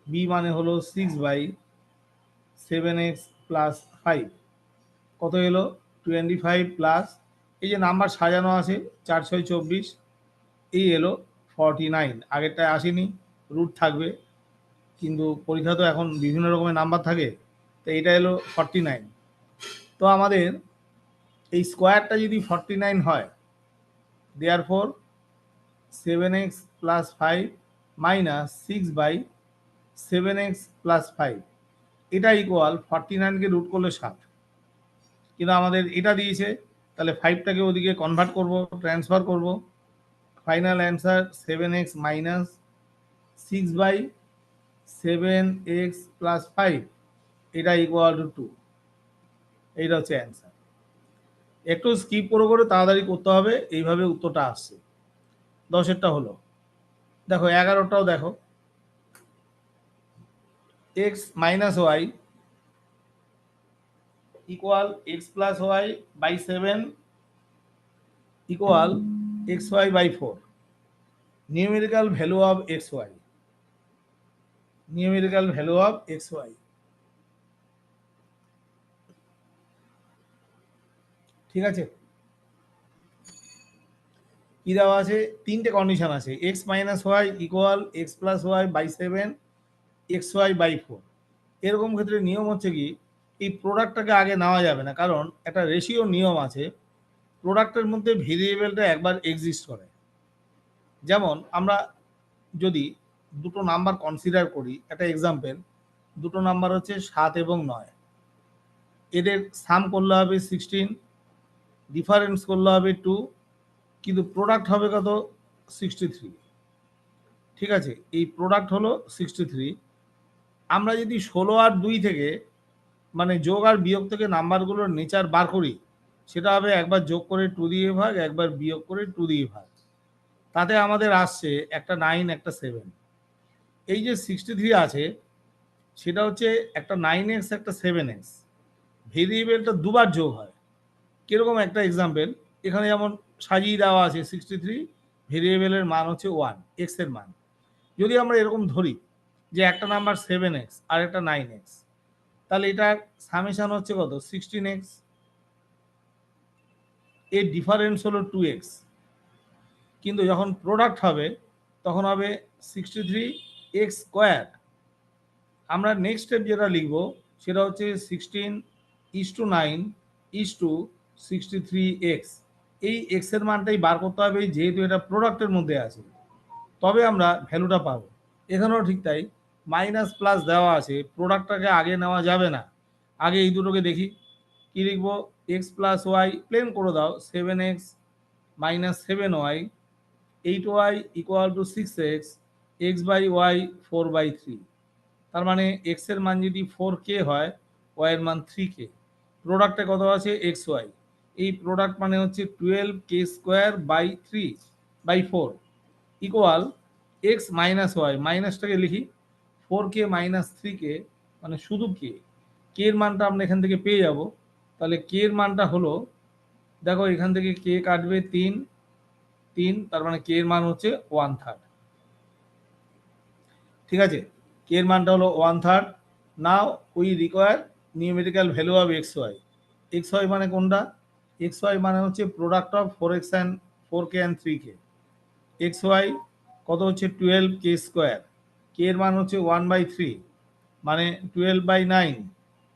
বি মানে হলো 6/7x প্লাস 5, কত এলো 25 প্লাস এই যে নাম্বার সাজানো আছে 4 6 24, এই এলো 49। আগেরটায় আসেনি, রুট থাকবে, কিন্তু পরীক্ষা তো এখন বিভিন্ন রকমের নাম্বার থাকে, তো এটা এলো 49। তো আমাদের এই স্কোয়ারটা যদি 49 হয়, therefore 7x plus 5 minus 6/7x plus 5, এটা ইকুয়াল 49কে রুট করলে 7, কিন্তু আমাদের এটা দিয়েছে, তাহলে 5টাকে ওদিকে কনভার্ট করব, ট্রান্সফার করব। Final answer 7x minus 6/7x plus 5, এটা ইকুয়াল টু 2। এইটা হচ্ছে অ্যান্সার। একটু স্কিপ করে করে তাড়াতাড়ি করতে হবে, এইভাবে উত্তরটা আসছে। 10এরটা হলো, দেখো 11টাও দেখো, x minus y equal x plus y by 7 equal xy/4, numerical value of xy, numerical value of xy, ঠিক আছে। কি দেওয়া আছে, তিনটে কন্ডিশন আছে, x minus y equal x plus y by 7 xy/4। এরকম ক্ষেত্রে নিয়ম হচ্ছে কি, এই প্রোডাক্টটাকে আগে নেওয়া যাবে না, কারণ একটা রেশিও নিয়ম আছে, প্রোডাক্টের মধ্যে ভেরিয়েবলটা একবার এক্সিস্ট করে। যেমন আমরা যদি দুটো নাম্বার কনসিডার করি, একটা এক্সাম্পল, দুটো নাম্বার হচ্ছে 7 এবং 9, এদের সাম করলে হবে 16, ডিফারেন্স করলে হবে 2, কিন্তু প্রোডাক্ট হবে কত 63, ঠিক আছে, এই প্রোডাক্ট হলো 63। আমরা যদি 16 আর 2 থেকে মানে যোগ আর বিয়োগ থেকে নাম্বারগুলোর নেচার বার করি, সেটা হবে একবার যোগ করে 2 দিয়ে ভাগ, একবার বিয়োগ করে 2 দিয়ে ভাগ, তাতে আমাদের আসছে একটা 9 একটা 7। এই যে 63 আছে, সেটা হচ্ছে একটা 9x একটা 7x, ভেরিয়েবলটা দুবার যোগ হয়, কিরকম একটা এক্সাম্পল, এখানে যেমন সাজিয়ে দেওয়া আছে 63, ভেরিয়েবলের মান হচ্ছে 1, এক্স এর মান। যদি আমরা এরকম ধরি যে একটা নাম্বার 7x আর একটা 9x, তাহলে এটার সামেশন হচ্ছে কত 16x, এর ডিফারেন্স হলো 2x, কিন্তু যখন প্রোডাক্ট হবে তখন হবে 63x স্কোয়ার। আমরা নেক্সট স্টেপ যেটা লিখবো সেটা হচ্ছে 16:9:63x। এই এক্স এর মানটাই বার করতে হবে, যেহেতু এটা প্রোডাক্টের মধ্যে আছে, তবে আমরা ভ্যালুটা পাবো। এখানেও ঠিক তাই, মাইনাস প্লাস দেওয়া আছে, প্রোডাক্টটাকে আগে নেওয়া যাবে না, আগে এই দুটোকে দেখি। কি লিখবো, এক্স প্লাস ওয়াই প্লেন করে দাও, 7x minus 7y, 8y equal to 6x, x by y 4/3। তার মানে এক্স এর মান যদি 4k হয়, ওয়াই এর মান 3k, প্রোডাক্টে কত আছে এক্স ওয়াই, এই প্রোডাক্ট মানে হচ্ছে 12k² by 3/4 equal X minus Y, মাইনাসটাকে লিখি 4k মাইনাস 3k, মানে শুধু কে, কে এর মানটা আমরা এখান থেকে পেয়ে যাব। তাহলে কে এর মানটা হলো, দেখো এখান থেকে কে কাটবে 3, তার মানে কে এর মান হচ্ছে 1/3। ঠিক আছে, কে এর মানটা হলো 1/3। Now we require numerical value of x Y. X y মানে কোনটা, এক্স ওয়াই মানে হচ্ছে product of 4k and 3k। এক্স ওয়াই কত হচ্ছে 12k², কে এর মান হচ্ছে 1/3, মানে 12/9,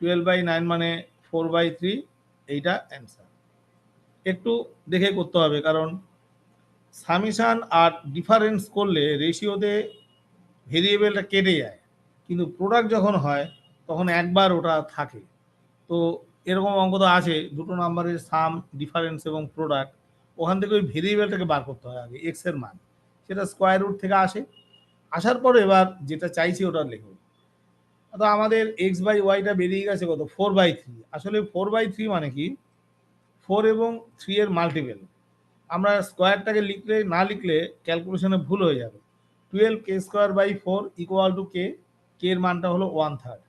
12/9 মানে 4/3, এইটা অ্যান্সার। একটু দেখে করতে হবে, কারণ সামেশন আর ডিফারেন্স করলে রেশিওতে ভেরিয়েবলটা কেটে যায়, কিন্তু প্রোডাক্ট যখন হয় তখন একবার ওটা থাকে। তো এরকম অঙ্ক তো আছে, দুটো নাম্বারের সাম, ডিফারেন্স এবং প্রোডাক্ট, ওখান থেকে ওই ভেরিয়েবলটাকে বার করতে হয় আগে, এক্স এর মান, সেটা স্কোয়ার রুট থেকে আসে, আসার পরে এবার যেটা চাইছি ওটা লিখুন। তো আমাদের এক্স বাই ওয়াইটা বেরিয়ে গেছে কত 4/3। আসলে 4/3 মানে কি, 4 এবং 3 এর মাল্টিপেল। আমরা স্কোয়ারটাকে লিখলে না লিখলে ক্যালকুলেশনে ভুল হয়ে যাবে। 12k² বাই 4 ইকুয়াল টু কে, কে এর মানটা হলো 1/3।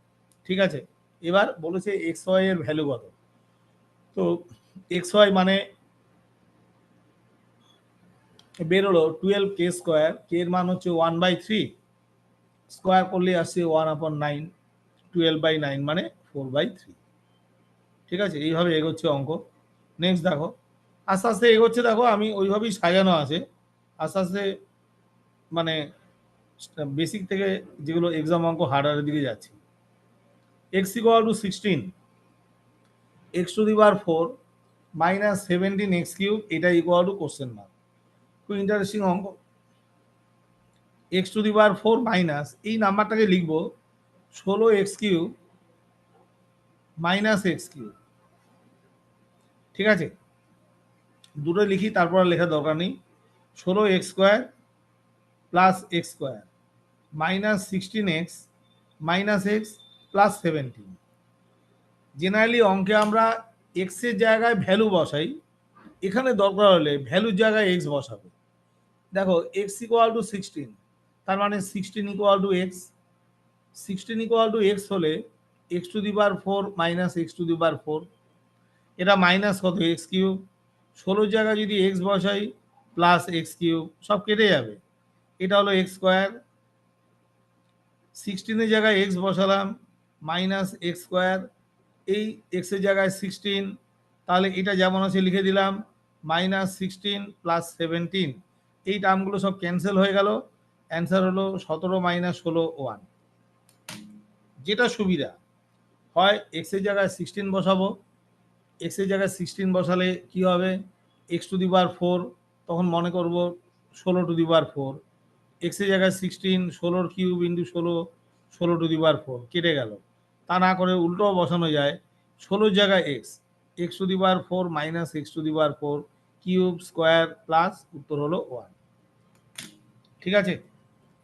ঠিক আছে, এবার বলেছে এক্স ওয়াই এর ভ্যালু কত। তো এক্স ওয়াই মানে বেরোলো 12k², কে এর মান হচ্ছে 1/3, স্কোয়ার করলে আসছে 1/9, 12/9 মানে 4/3। ঠিক আছে, এইভাবে এগোচ্ছে অঙ্ক। নেক্সট দেখো, আস্তে আস্তে এগোচ্ছে, দেখো আমি ওইভাবেই সাজানো আছে আস্তে আস্তে, মানে বেসিক থেকে যেগুলো এক্সাম অঙ্ক হার্ডারের দিকে যাচ্ছি। X equal two 16, x⁴ minus 17x³ এটা ইকুয়াল টু কোশ্চেন মার্ক। খুব ইন্টারেস্টিং অঙ্ক। x⁴ মাইনাস, এই নাম্বারটাকে লিখবো 16x³ মাইনাস x³। ঠিক আছে, দুটো লিখি, তারপর আর লেখার দরকার নেই। 16x² plus x² minus 16x minus x plus 17। Generally অঙ্কে আমরা এক্স এর জায়গায় ভ্যালু বসাই, এখানে দরকার হলে ভ্যালুর জায়গায় এক্স বসাবে। দেখো এক্স ইকুয়াল টু 16, তার মানে 16 equal to x, 16 equal to x হলে x⁴ মাইনাস x⁴, এটা মাইনাস কত x³, 16 জায়গায় যদি এক্স বসাই প্লাস x³ সব কেটে যাবে, এটা হলো x²। 16 এর জায়গায় এক্স বসালাম মাইনাস x², এই এক্স এর জায়গায় 16, তাহলে এটা যেমন আছে লিখে দিলাম মাইনাস 16 প্লাস 17, এই টার্মগুলো সব ক্যান্সেল হয়ে গেল, অ্যান্সার হলো 17 মাইনাস 16 1। যেটা সুবিধা হয় এক্স এর জায়গায় 16 বসাবো, এক্স এর জায়গায় 16 বসালে কি হবে, x⁴, তখন মনে করব 16⁴, এক্স এর জায়গায় 16, 16³ ইন্টু 16, 16⁴, কেটে গেল। তা না করে উল্টোও বসানো যায়, 16 জায়গায় x⁴ minus x⁴³ square plus উত্তর হলো 1। ঠিক আছে,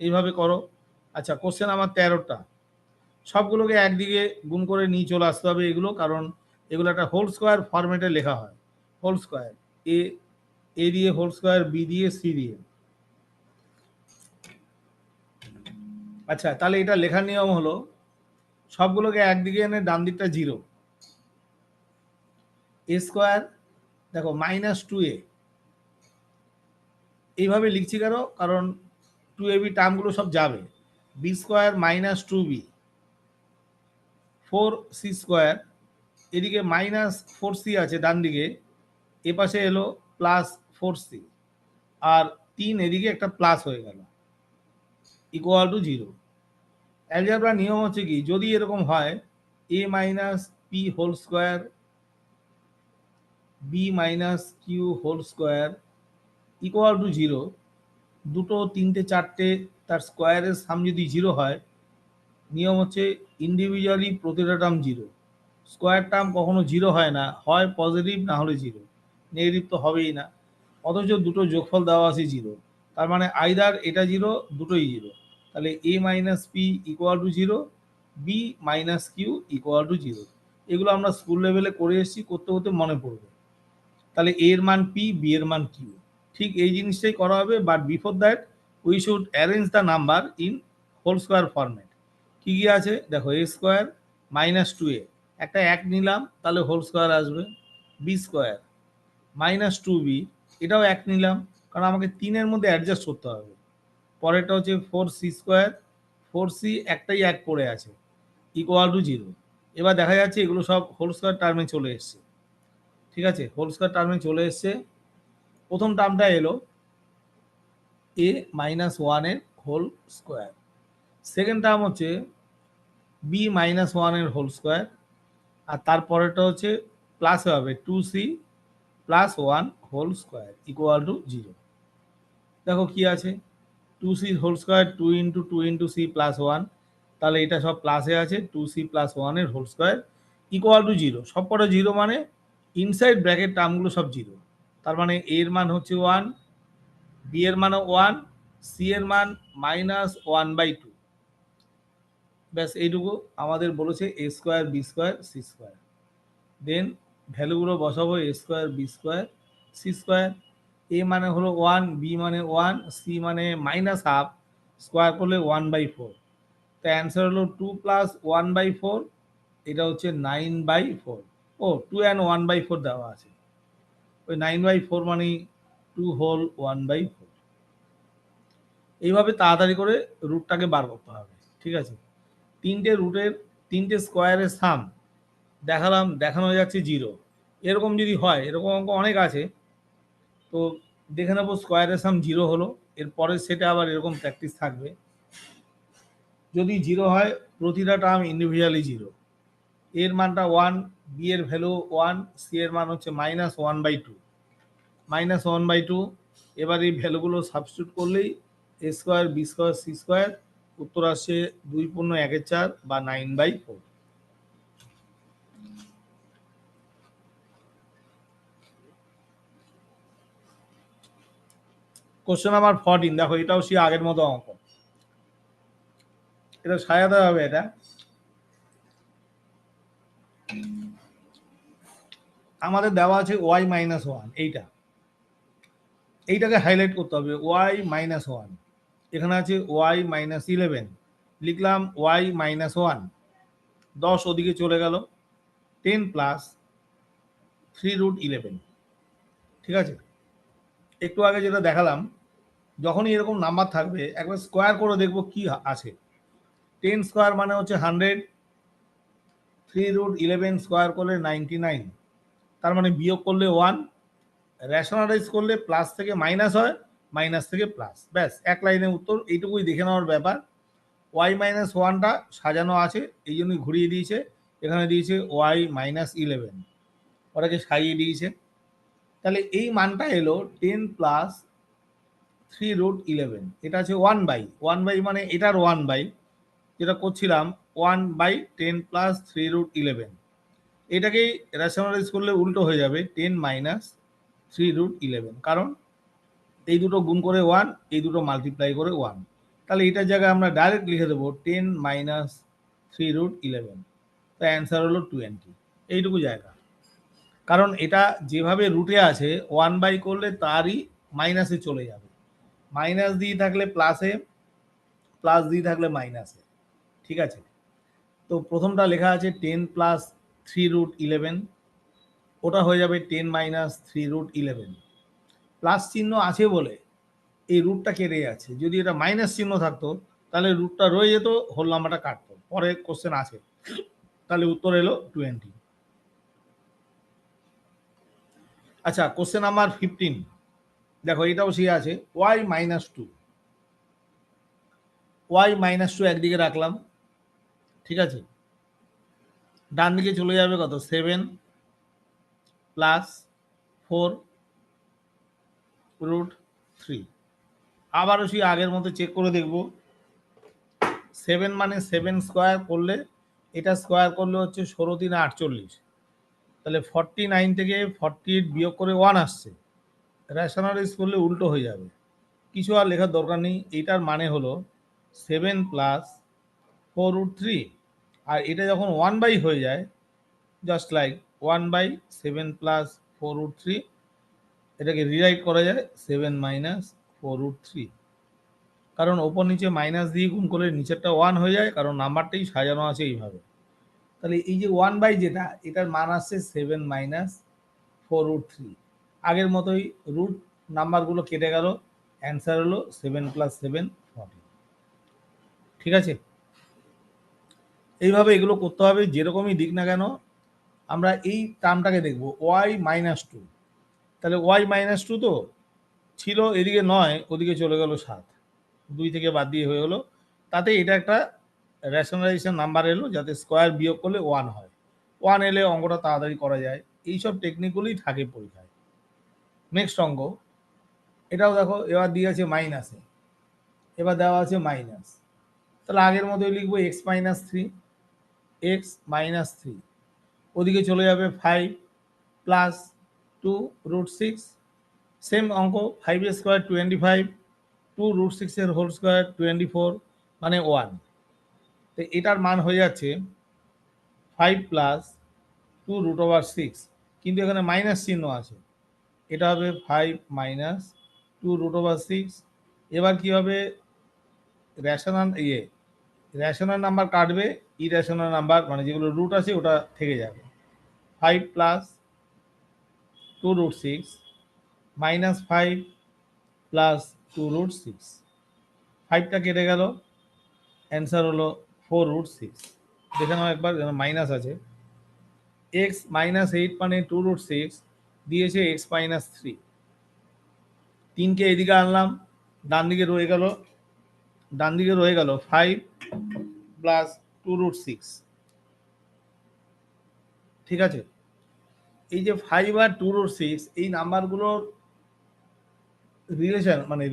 এইভাবে করো। আচ্ছা, কোশ্চেন আমার 13টা, সবগুলোকে একদিকে গুণ করে নিয়ে চলে আসতে হবে এগুলো, কারণ এগুলো একটা হোল স্কোয়ার ফরম্যাটে লেখা হয়। হোল স্কোয়ার, এ দিয়ে হোল স্কোয়ার, বি দিয়ে, সি দিয়ে। আচ্ছা, তাহলে এটা লেখার নিয়ম হলো সবগুলোকে একদিকে এনে ডান দিকটা 0, a² দেখো -2a, এইভাবে লিখছি কেন, কারণ 2ab টার্মগুলো সব যাবে। B square -2b, 4c square, এদিকে -4c আছে ডান দিকে, এ পাশে এলো +4c, আর 3 এদিকে একটা প্লাস হয়ে গেল, ইকুয়াল টু 0। অ্যালজেব্রার নিয়ম হচ্ছে কি, যদি এরকম হয় a minus p whole square, B minus q whole square equal to 0, দুটো তিনটে চারটে তার স্কোয়ারের সাম যদি 0 হয়, নিয়ম হচ্ছে ইন্ডিভিজুয়ালি প্রতিটা টার্ম 0। স্কোয়ার টার্ম কখনো 0 হয় না, হয় পজিটিভ না হলে 0, নেগেটিভ তো হবেই না। অথচ দুটো যোগফল দেওয়া আছে 0, তার মানে আইদার এটা 0, দুটোই 0। তাহলে a minus p equal to 0, b minus q equal to 0। এগুলো আমরা স্কুল লেভেলে করে এসেছি, করতে করতে মনে পড়বে। তাহলে a এর মান পি, বি এর মান কিউ, ঠিক এই জিনিসটাই করা হবে। But before that we should arrange the number in whole square format. কি কি আছে দেখো, a স্কোয়ার -2a, একটা 1 নিলাম তাহলে হোল স্কোয়ার আসবে। বি স্কোয়ার -2b, এটাও 1 নিলাম, কারণ আমাকে 3-এর মধ্যে অ্যাডজাস্ট করতে হবে। পরেরটা হচ্ছে 4c স্কোয়ার, 4c একটাই 1 পড়ে আছে, ইকুয়াল টু 0। এবার দেখা যাচ্ছে এগুলো সব হোল স্কোয়ার টার্মে চলে এসছে। ঠিক আছে, হোল স্কোয়ার টার্মে চলে এসছে। প্রথম টার্মটা এলো a -1 এর হোল স্কোয়ার, সেকেন্ড টার্ম হচ্ছে b -1 এর হোল স্কোয়ার, আর তারপরেটা হচ্ছে প্লাসে হবে 2c + 1 whole square equal to 0। দেখো কি আছে, 2c হোল স্কোয়ার, 2 × 2 × c + 1, তাহলে এটা সব প্লাসে আছে, 2c + 1 এর হোল স্কোয়ার ইকুয়াল টু 0। সব কটা 0 মানে ইনসাইড ব্র্যাকেট টার্মগুলো সব 0। তার মানে a এর মান হচ্ছে 1, বি এর মানও 1, সি এর মান -1/2। ব্যাস এইটুকু আমাদের বলেছে a square, B square, C square. Then ভ্যালুগুলো বসাবো, a square, B square, C square. a মানে হলো 1, বি মানে 1, সি মানে -1/2, স্কোয়ার করলে 1/4। তো অ্যান্সার হলো 2 + 1/4, এটা হচ্ছে 9/4। ও 2 and 1/4 দেওয়া আছে, ওই 9/4 মানে 2 হোল 1/4। এইভাবে তাড়াতাড়ি করে রুটটাকে বার করতে হবে। ঠিক আছে, তিনটে রুটের তিনটে স্কোয়ারের সাম দেখালাম, দেখানো যাচ্ছে 0। এরকম যদি হয়, এরকম অঙ্ক অনেক আছে, তো দেখে নেবো স্কোয়ারের সাম 0 হলো, এর পরের সেটে আবার এরকম প্র্যাকটিস থাকবে। যদি 0 হয়, প্রতিটা টার্ম ইন্ডিভিজুয়ালি 0, এর মানটা 1, বি এর ভ্যালু 1, সি এর মান হচ্ছে -1/2, -1/2। এবার এই ভ্যালুগুলো সাবস্টিটিউট করলেই a square, B square, C square, উত্তর আসছে 2 × 1/4 বা 9/4। কোশ্চেন নাম্বার 14, দেখো এটাও সে আগের মতো অঙ্ক, এটা সাজাতে হবে। এটা আমাদের দেওয়া আছে y-1, এইটাকে হাইলাইট করতে হবে, y-1। এখানে আছে y-11, লিখলাম y-1, 10 ওদিকে চলে গেল, 10 + 3√11। ঠিক আছে, একটু আগে যেটা দেখালাম, যখনই এরকম নাম্বার থাকবে একবার স্কোয়ার করে দেখবো কি আছে। 10 স্কোয়ার মানে হচ্ছে 100, 3√11 স্কোয়ার করলে 99, তার মানে বিয়োগ করলে 1, রেশনালাইজ করলে প্লাস থেকে মাইনাস হয়, মাইনাস থেকে প্লাস, ব্যাস এক লাইনে উত্তর। এইটুকুই দেখে নেওয়ার ব্যাপার। y-1টা সাজানো আছে, এই জন্যই ঘুরিয়ে দিয়েছে, এখানে দিয়েছে y-11, ওটাকে সাজিয়ে দিয়েছে। তাহলে এই মানটা এলো 10 + 3√11, এটা আছে 1/1 মানে এটার 1/, যেটা করছিলাম 1/10 + 3√11। এটাকেই রেশনালাইজ করলে উল্টো হয়ে যাবে, 10 - 3√11, কারণ এই দুটো গুণ করে 1, এই দুটো মাল্টিপ্লাই করে 1। তাহলে এটার জায়গায় আমরা ডাইরেক্ট লিখে দেবো 10 - 3√11, তো অ্যান্সার হলো 20। এইটুকু জায়গা, কারণ এটা যেভাবে রুটে আছে 1/, করলে তারই মাইনাসে চলে যাবে, মাইনাস দিয়ে থাকলে প্লাসে, প্লাস দিয়ে থাকলে মাইনাসে। ঠিক আছে, তো প্রথমটা লেখা আছে 10 + 3√11, ওটা হয়ে যাবে 10 মাইনাস 3√11। প্লাস চিহ্ন আছে বলে এই রুটটা কেটে যাচ্ছে, যদি এটা মাইনাস চিহ্ন থাকতো তাহলে রুটটা রয়ে যেত, হোল নাম্বারটা কাটতো। পরে কোশ্চেন আছে, তাহলে উত্তর এলো 20। আচ্ছা, কোশ্চেন নাম্বার 15 দেখো, এটাও সে আছে y মাইনাস 2। y মাইনাস 2 একদিকে রাখলাম, ঠিক আছে। ডান দিকে চলে যাবে কত, 7 প্লাস 4√3। আবারও সেই আগের মতো চেক করে দেখব। 7 মানে 7 স্কোয়ার করলে, এটা স্কোয়ার করলে হচ্ছে 16×3 = 48। তাহলে 49 থেকে 48 বিয়োগ করে 1 আসছে। রেশনালাইজ করলে উল্টো হয়ে যাবে, কিছু আর লেখার দরকার নেই। এটার মানে হলো 7 প্লাস 4√3, আর এটা যখন 1 বাই হয়ে যায়, জাস্ট লাইক 1/7 প্লাস 4√3, এটাকে রিরাইট করা যায় 7 মাইনাস 4√3। কারণ ওপর নিচে মাইনাস দিয়ে গুণ করলে নিচেরটা 1 হয়ে যায়, কারণ নাম্বারটাই সাজানো আছে এইভাবে। তাহলে এই যে 1 বাই যেটা, এটার মান আসছে 7 মাইনাস 4√3। আগের মতোই রুট নাম্বারগুলো কেটে গেল, অ্যান্সার হলো 7 প্লাস 7 14। ঠিক আছে, এইভাবে এগুলো করতে হবে, যেরকমই দিক না কেন। আমরা এই টার্মটাকে দেখব y মাইনাস 2। তাহলে y মাইনাস 2 তো ছিল এদিকে 9, ওদিকে চলে গেল 7, 2 থেকে বাদ দিয়ে হয়ে গেলো। তাতে এটা একটা রেশনালাইজেশন নাম্বার এলো, যাতে স্কোয়ার বিয়োগ করলে 1 হয়। 1 এলে অঙ্কটা তাড়াতাড়ি করা যায়। এইসব টেকনিকগুলোই থাকে পরীক্ষায়। নেক্সট অঙ্ক, এটাও দেখো, এবার দিয়ে আছে মাইনাসে, এবার দেওয়া আছে মাইনাস। তাহলে আগের মতোই লিখবো x মাইনাস 3, এক্স মাইনাস 3। ওদিকে চলে যাবে 5 প্লাস 2√6। সেম অঙ্ক, 5 স্কোয়ার 25, 2√6 এর হোল স্কোয়ার 24, মানে 1। তো এটার মান হয়ে যাচ্ছে 5 প্লাস 2√6, কিন্তু এখানে মাইনাস চিহ্ন আছে, এটা হবে 5 মাইনাস 2√6। এবার কি হবে, রেশনাল নাম্বার কাটবে, ইরেশনাল নাম্বার মানে যেগুলো রুট আছে ওটা থেকে যাবে। 5 প্লাস 2√6 মাইনাস 5 প্লাস 2√6, 5টা কেটে গেল, অ্যান্সার হলো 4√6। দেখে নাও একবার, মাইনাস আছে। এক্স মাইনাস 8 মানে 2√6 দিয়েছে এক্স মাইনাস 3। 3কে এদিকে আনলাম, ডান দিকে রয়ে গেল 5 প্লাস 2√6। ঠিক আছে, এই যে 5 আর 2√6 এই নাম্বারগুলোর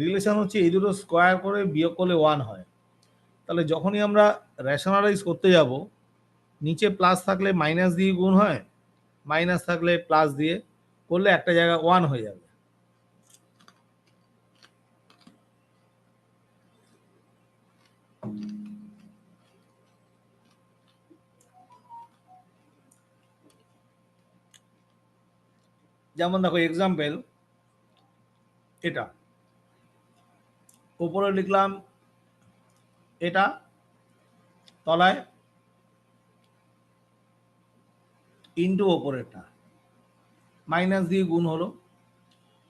রিলেশন হচ্ছে এই দুটো স্কোয়ার করে বিয়োগ করলে 1 হয়। তাহলে যখনই আমরা রেশনালাইজ করতে যাব, নিচে প্লাস থাকলে মাইনাস দিয়ে গুণ হয়, মাইনাস থাকলে প্লাস দিয়ে করলে একটা জায়গায় 1 হয়ে যাবে। যেমন দেখো এক্সাম্পল, এটা উপরে লিখলাম, এটা তলায় ইন্টু ওপরেরটা, মাইনাস দিয়ে গুণ হলো,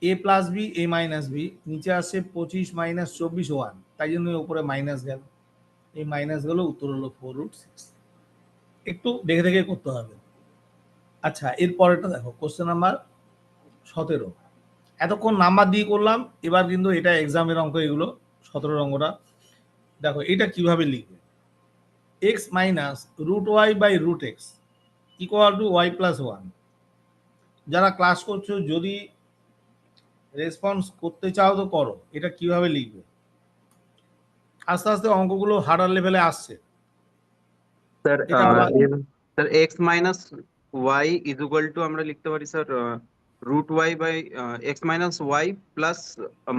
A plus B A minus B, নিচে আসছে 25 মাইনাস 24 1, তাই জন্য উপরে মাইনাস গেল, এই মাইনাস গেল, উত্তর হলো 4√6। একটু দেখে দেখে করতে হবে। আচ্ছা, এর পরেরটা দেখো, কোশ্চেন নাম্বার 17। এতক্ষণ নাম্বার দিয়ে করলাম, এবার কিন্তু এটা এক্সামের অঙ্ক, এগুলো 17 অঙ্কটা দেখো, এটা কিভাবে লিখবে। X minus √y/√x equal to y plus 1। যারা ক্লাস করছো, যদি রেসপন্স করতে চাও তো করো। এটা কিভাবে লিখবে, আস্তে আস্তে অঙ্কগুলো হার্ডার লেভেলে আসছে। স্যার এটা আবার sir x minus y is equal to আমরা লিখতে পারি sir √y/, x minus y plus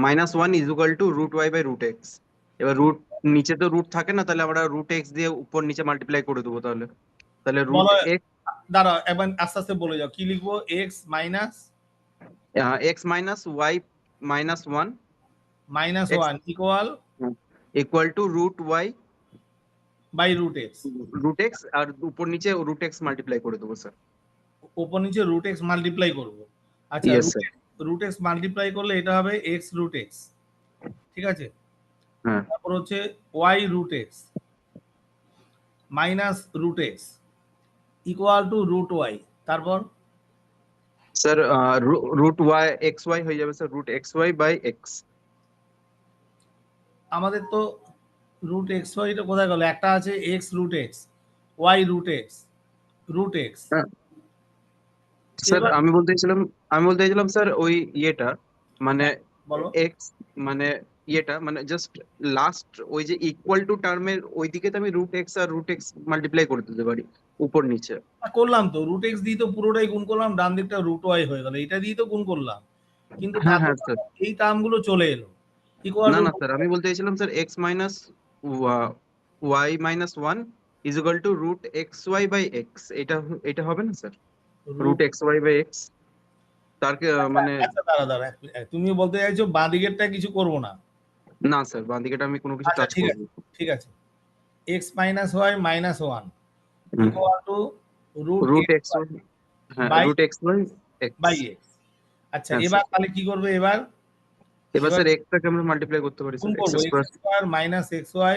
-1 is equal to √y/√x। এবার রুট নিচে তো রুট থাকে না, তাহলে আমরা √x দিয়ে উপর নিচে মাল্টিপ্লাই করে দেবো। তাহলে বলো, √x, দাঁড়াও একবার আস্তে আস্তে বলে যাও, কি লিখবো। X minus y -1 minus x 1 equal equal to √y/√x। √x, আর উপর নিচে √x মাল্টিপ্লাই করে দেবো স্যার। ওপর নিচে রুট এক্স মাল্টিপ্লাই করবো। আচ্ছা, Yes, sir. Root x multiply করলে এটা হবে এক্স রুট এক্স, ঠিক আছে। হ্যাঁ তারপর হচ্ছে Y root X minus root X equal to root Y. তারপর sir root Y x Y হয়ে যাবে sir, root x Y by X. আমাদের তো রুট এক্স ওয়াইটা কোথায় গেল? একটা আছে X root x, Y root X, root X. Sir এবার আমি বলতে চাইছিলাম স্যার ওই ইয়েটা মানে বলো। এক্স মানে ইয়েটা মানে জাস্ট লাস্ট ওই যে ইকুয়াল টু টার্মের ওই দিকে তো আমি রুট এক্স আর রুট এক্স মাল্টিপ্লাই করে দিতে পারি উপর নিচে। করলাম তো, রুট এক্স দিয়ে তো পুরোটাই গুণ করলাম, ডান দিকটা রুট ওয়াই হয়ে গেল, এটা দিয়ে তো গুণ করলাম, কিন্তু হ্যাঁ তারপর হ্যাঁ স্যার, এই টার্মগুলো চলে এলো ইকুয়াল না টু না স্যার আমি বলতে চাইছিলাম sir x minus Y minus one is equal to root x Y by x, এটা হবে না sir? Root x Y by x তার মানে আচ্ছা দাঁড়া দাঁড়া, তুমি বলতে চাইছো বাঁ দিকেরটা কিছু করবো না? না স্যার বাঁ দিকেটা আমি কোনো কিছু আচ্ছা টাচ ঠিক করবো আছে, ঠিক আছে। X minus Y minus one না। Equal to root root X X হ্যাঁ by root X by X. By X. আচ্ছা হ্যাঁ এবার স্যার, তাহলে কি করবে? এবার এবার স্যার এক্সটাকে আমরা মাল্টিপ্লাই করতে পারি গুণ স্যার, এক্স করবো, x square. Square minus x y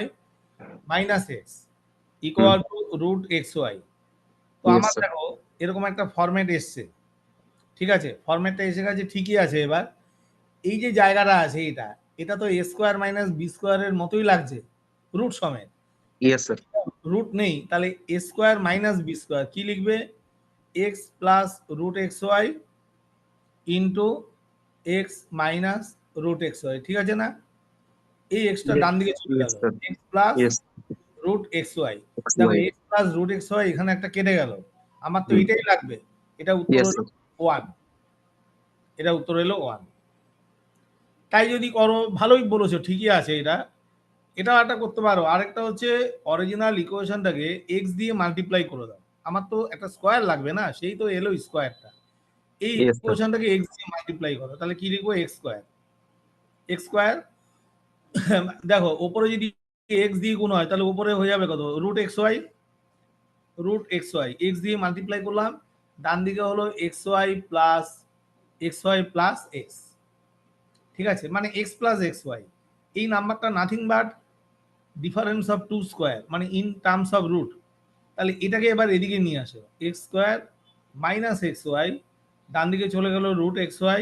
minus x hmm equal to root x y. তো ইয়েস আমার স্যার। দেখো এরকম একটা ফরম্যাট এসছে, ঠিক আছে, ফরম্যাটটা এসে গেছে, ঠিকই আছে। এবার এই যে জায়গাটা আছে এটা, এটা তো এ স্কোয়ার মাইনাস বি স্কোয়ারের মতোই লাগছে রুট সমেত। Yes sir. রুট নেই, তাহলে a square minus B square কি লিখবে? X plus root x y into x minus root x y, ঠিক আছে না? এই এক্সটা ডান দিকে চলে ইয়েস গেল, sir. X plus yes root x Y. X দেখো Y. X plus root x Y এখানে একটা কেটে গেল, আমার তো এটাই লাগবে, এটা উত্তর ইয়েস হলো স্যার। ওয়ান, এটা উত্তর হলো ওয়ান। তাই যদি করো ভালোই বলেছো, ঠিকই আছে এটা, এটাও একটা করতে পারো। আরেকটা হচ্ছে অরিজিনাল ইকুয়েশনটাকে এক্স দিয়ে মাল্টিপ্লাই করে দাও, আমার তো একটা স্কোয়ার লাগবে না, সেই তো এলো স্কোয়ারটা। এই ইয়েস স্যার। ইকুয়েশনটাকে এক্স দিয়ে মাল্টিপ্লাই করো, তাহলে কি লিখবো? X square, x square. দেখো ওপরে যদি এক্স দিয়ে গুণ হয় তাহলে উপরে হয়ে যাবে কত? Root x Y, root x Y x দিয়ে মাল্টিপ্লাই করলাম, ডান দিকে হলো এক্স ওয়াই প্লাস এক্স, ঠিক আছে, মানে এক্স প্লাস এক্স ওয়াই। এই নাম্বারটা nothing but difference of two square, মানে ইন টার্মস অফ রুট। তাহলে এটাকে এবার এদিকে নিয়ে আসো, X square minus x Y, ডান দিকে চলে গেল root x Y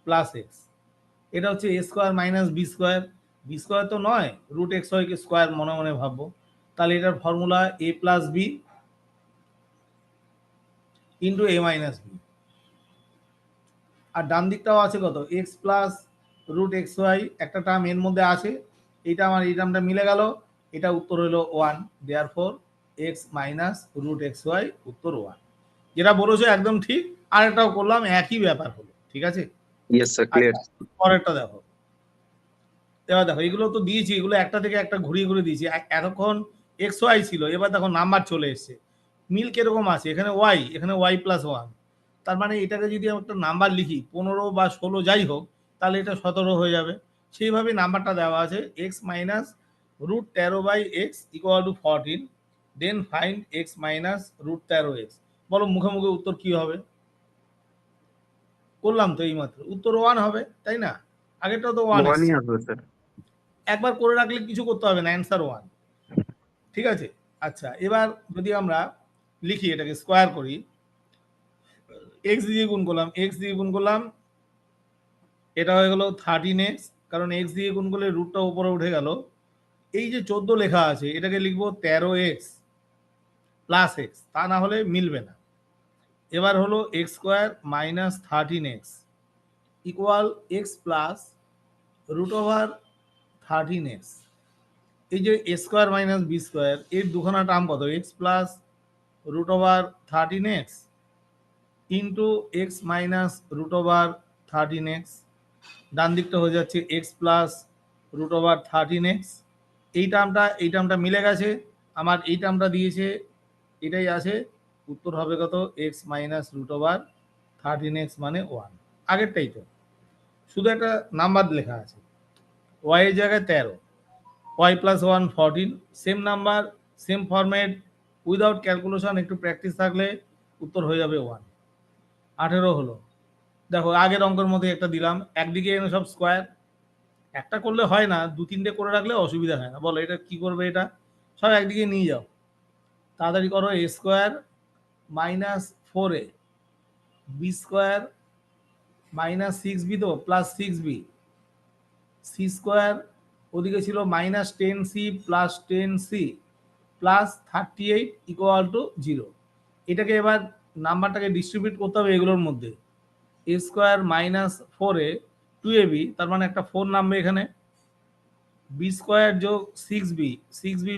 plus X. এটা হচ্ছে A square minus B square, B square তো নয়, রুট এক্স ওয়াইকে স্কোয়ার মনে মনে ভাববো। তাহলে এটার ফর্মুলা এ প্লাস বি ইন্টু এ মাইনাস বি। আর ডান দিকটাও আছে কত? X plus root x y, একটা টার্ম এর মধ্যে আছে, এইটা আমার এই টার্মটা মিলে গেল, এটা উত্তর হলো one. Therefore X minus root x Y উত্তর ওয়ান। যেটা বলেছো একদম ঠিক, আর এটাও করলাম, একই ব্যাপার হলো, ঠিক আছে। Yes sir, clear. আচ্ছা, পরেরটা দেখো। এবার দেখো এগুলো তো দিয়েছি, এগুলো একটা থেকে একটা ঘুরিয়ে ঘুরিয়ে দিয়েছি, এতক্ষণ এক্স ওয়াই ছিল, এবার দেখো নাম্বার চলে এসছে, মিল কিরকম আছে? এখানে ওয়াই, এখানে ওয়াই প্লাস ওয়ান, তার মানে এটাকে যদি আমি একটা নাম্বার লিখি 15 বা 16 যাই হোক, তাহলে এটা 17 হয়ে যাবে। সেইভাবে নাম্বারটা দেওয়া আছে x minus root 13 by x equal to 14, then find x minus root 13 x. বলো মুখে মুখে উত্তর কি হবে? করলাম তো এইমাত্র, উত্তর ওয়ান হবে, তাই না? আগেরটা তো ওয়ান ওয়ানই এসছে, আসবে স্যার। একবার করে রাখলে কিছু করতে হবে না, অ্যান্সার ওয়ান, ঠিক আছে। আচ্ছা এবার যদি আমরা লিখি, এটাকে স্কোয়ার করি, এক্স দিয়ে গুণ করলাম, এক্স দিয়ে গুণ করলাম, এটা হয়ে গেল 13x, কারণ এক্স দিয়ে গুণ করলে রুটটা উপরে উঠে গেল। এই যে 14 লেখা আছে এটাকে লিখবো 13x প্লাস এক্স, তা না হলে মিলবে না। এবার হলো x square minus 13x equal x plus root over 13x। এই যে a square minus B square, এর দুখানা টার্ম কত? X plus root over 13x into x minus root over 13x, ডান দিকটা হয়ে যাচ্ছে x plus root over 13x। এই টার্মটা মিলে গেছে, আমার এই টার্মটা দিয়েছে, এটাই আছে, উত্তর হবে কত? X minus root over 13x মানে ওয়ান। আগেরটাই তো, শুধু একটা নাম্বার লেখা আছে, ওয়াই এর জায়গায় 13, y plus one 14, same number same format, without calculation, একটু প্র্যাকটিস থাকলে উত্তর হয়ে যাবে ওয়ান। 18 হলো। দেখো আগের অঙ্কের মধ্যে একটা দিলাম, একদিকে এনে সব স্কোয়ার, একটা করলে হয় না, 2-3টে করে রাখলে অসুবিধা হয় না। বলো এটা কি করবে, এটা সব একদিকে নিয়ে যাও, তাড়াতাড়ি করো। A square minus 4a B square minus 6b, তো প্লাস 6b সি স্কোয়ার, ওদিকে ছিল minus 10c plus 10c plus 38 equal to 0। এটাকে এবার নাম্বারটাকে ডিস্ট্রিবিউট করতে হবে এগুলোর মধ্যে। এ স্কোয়ার মাইনাস 4a 2ab, তার মানে একটা 4 নামবে এখানে। বি স্কোয়ার যোগ 6b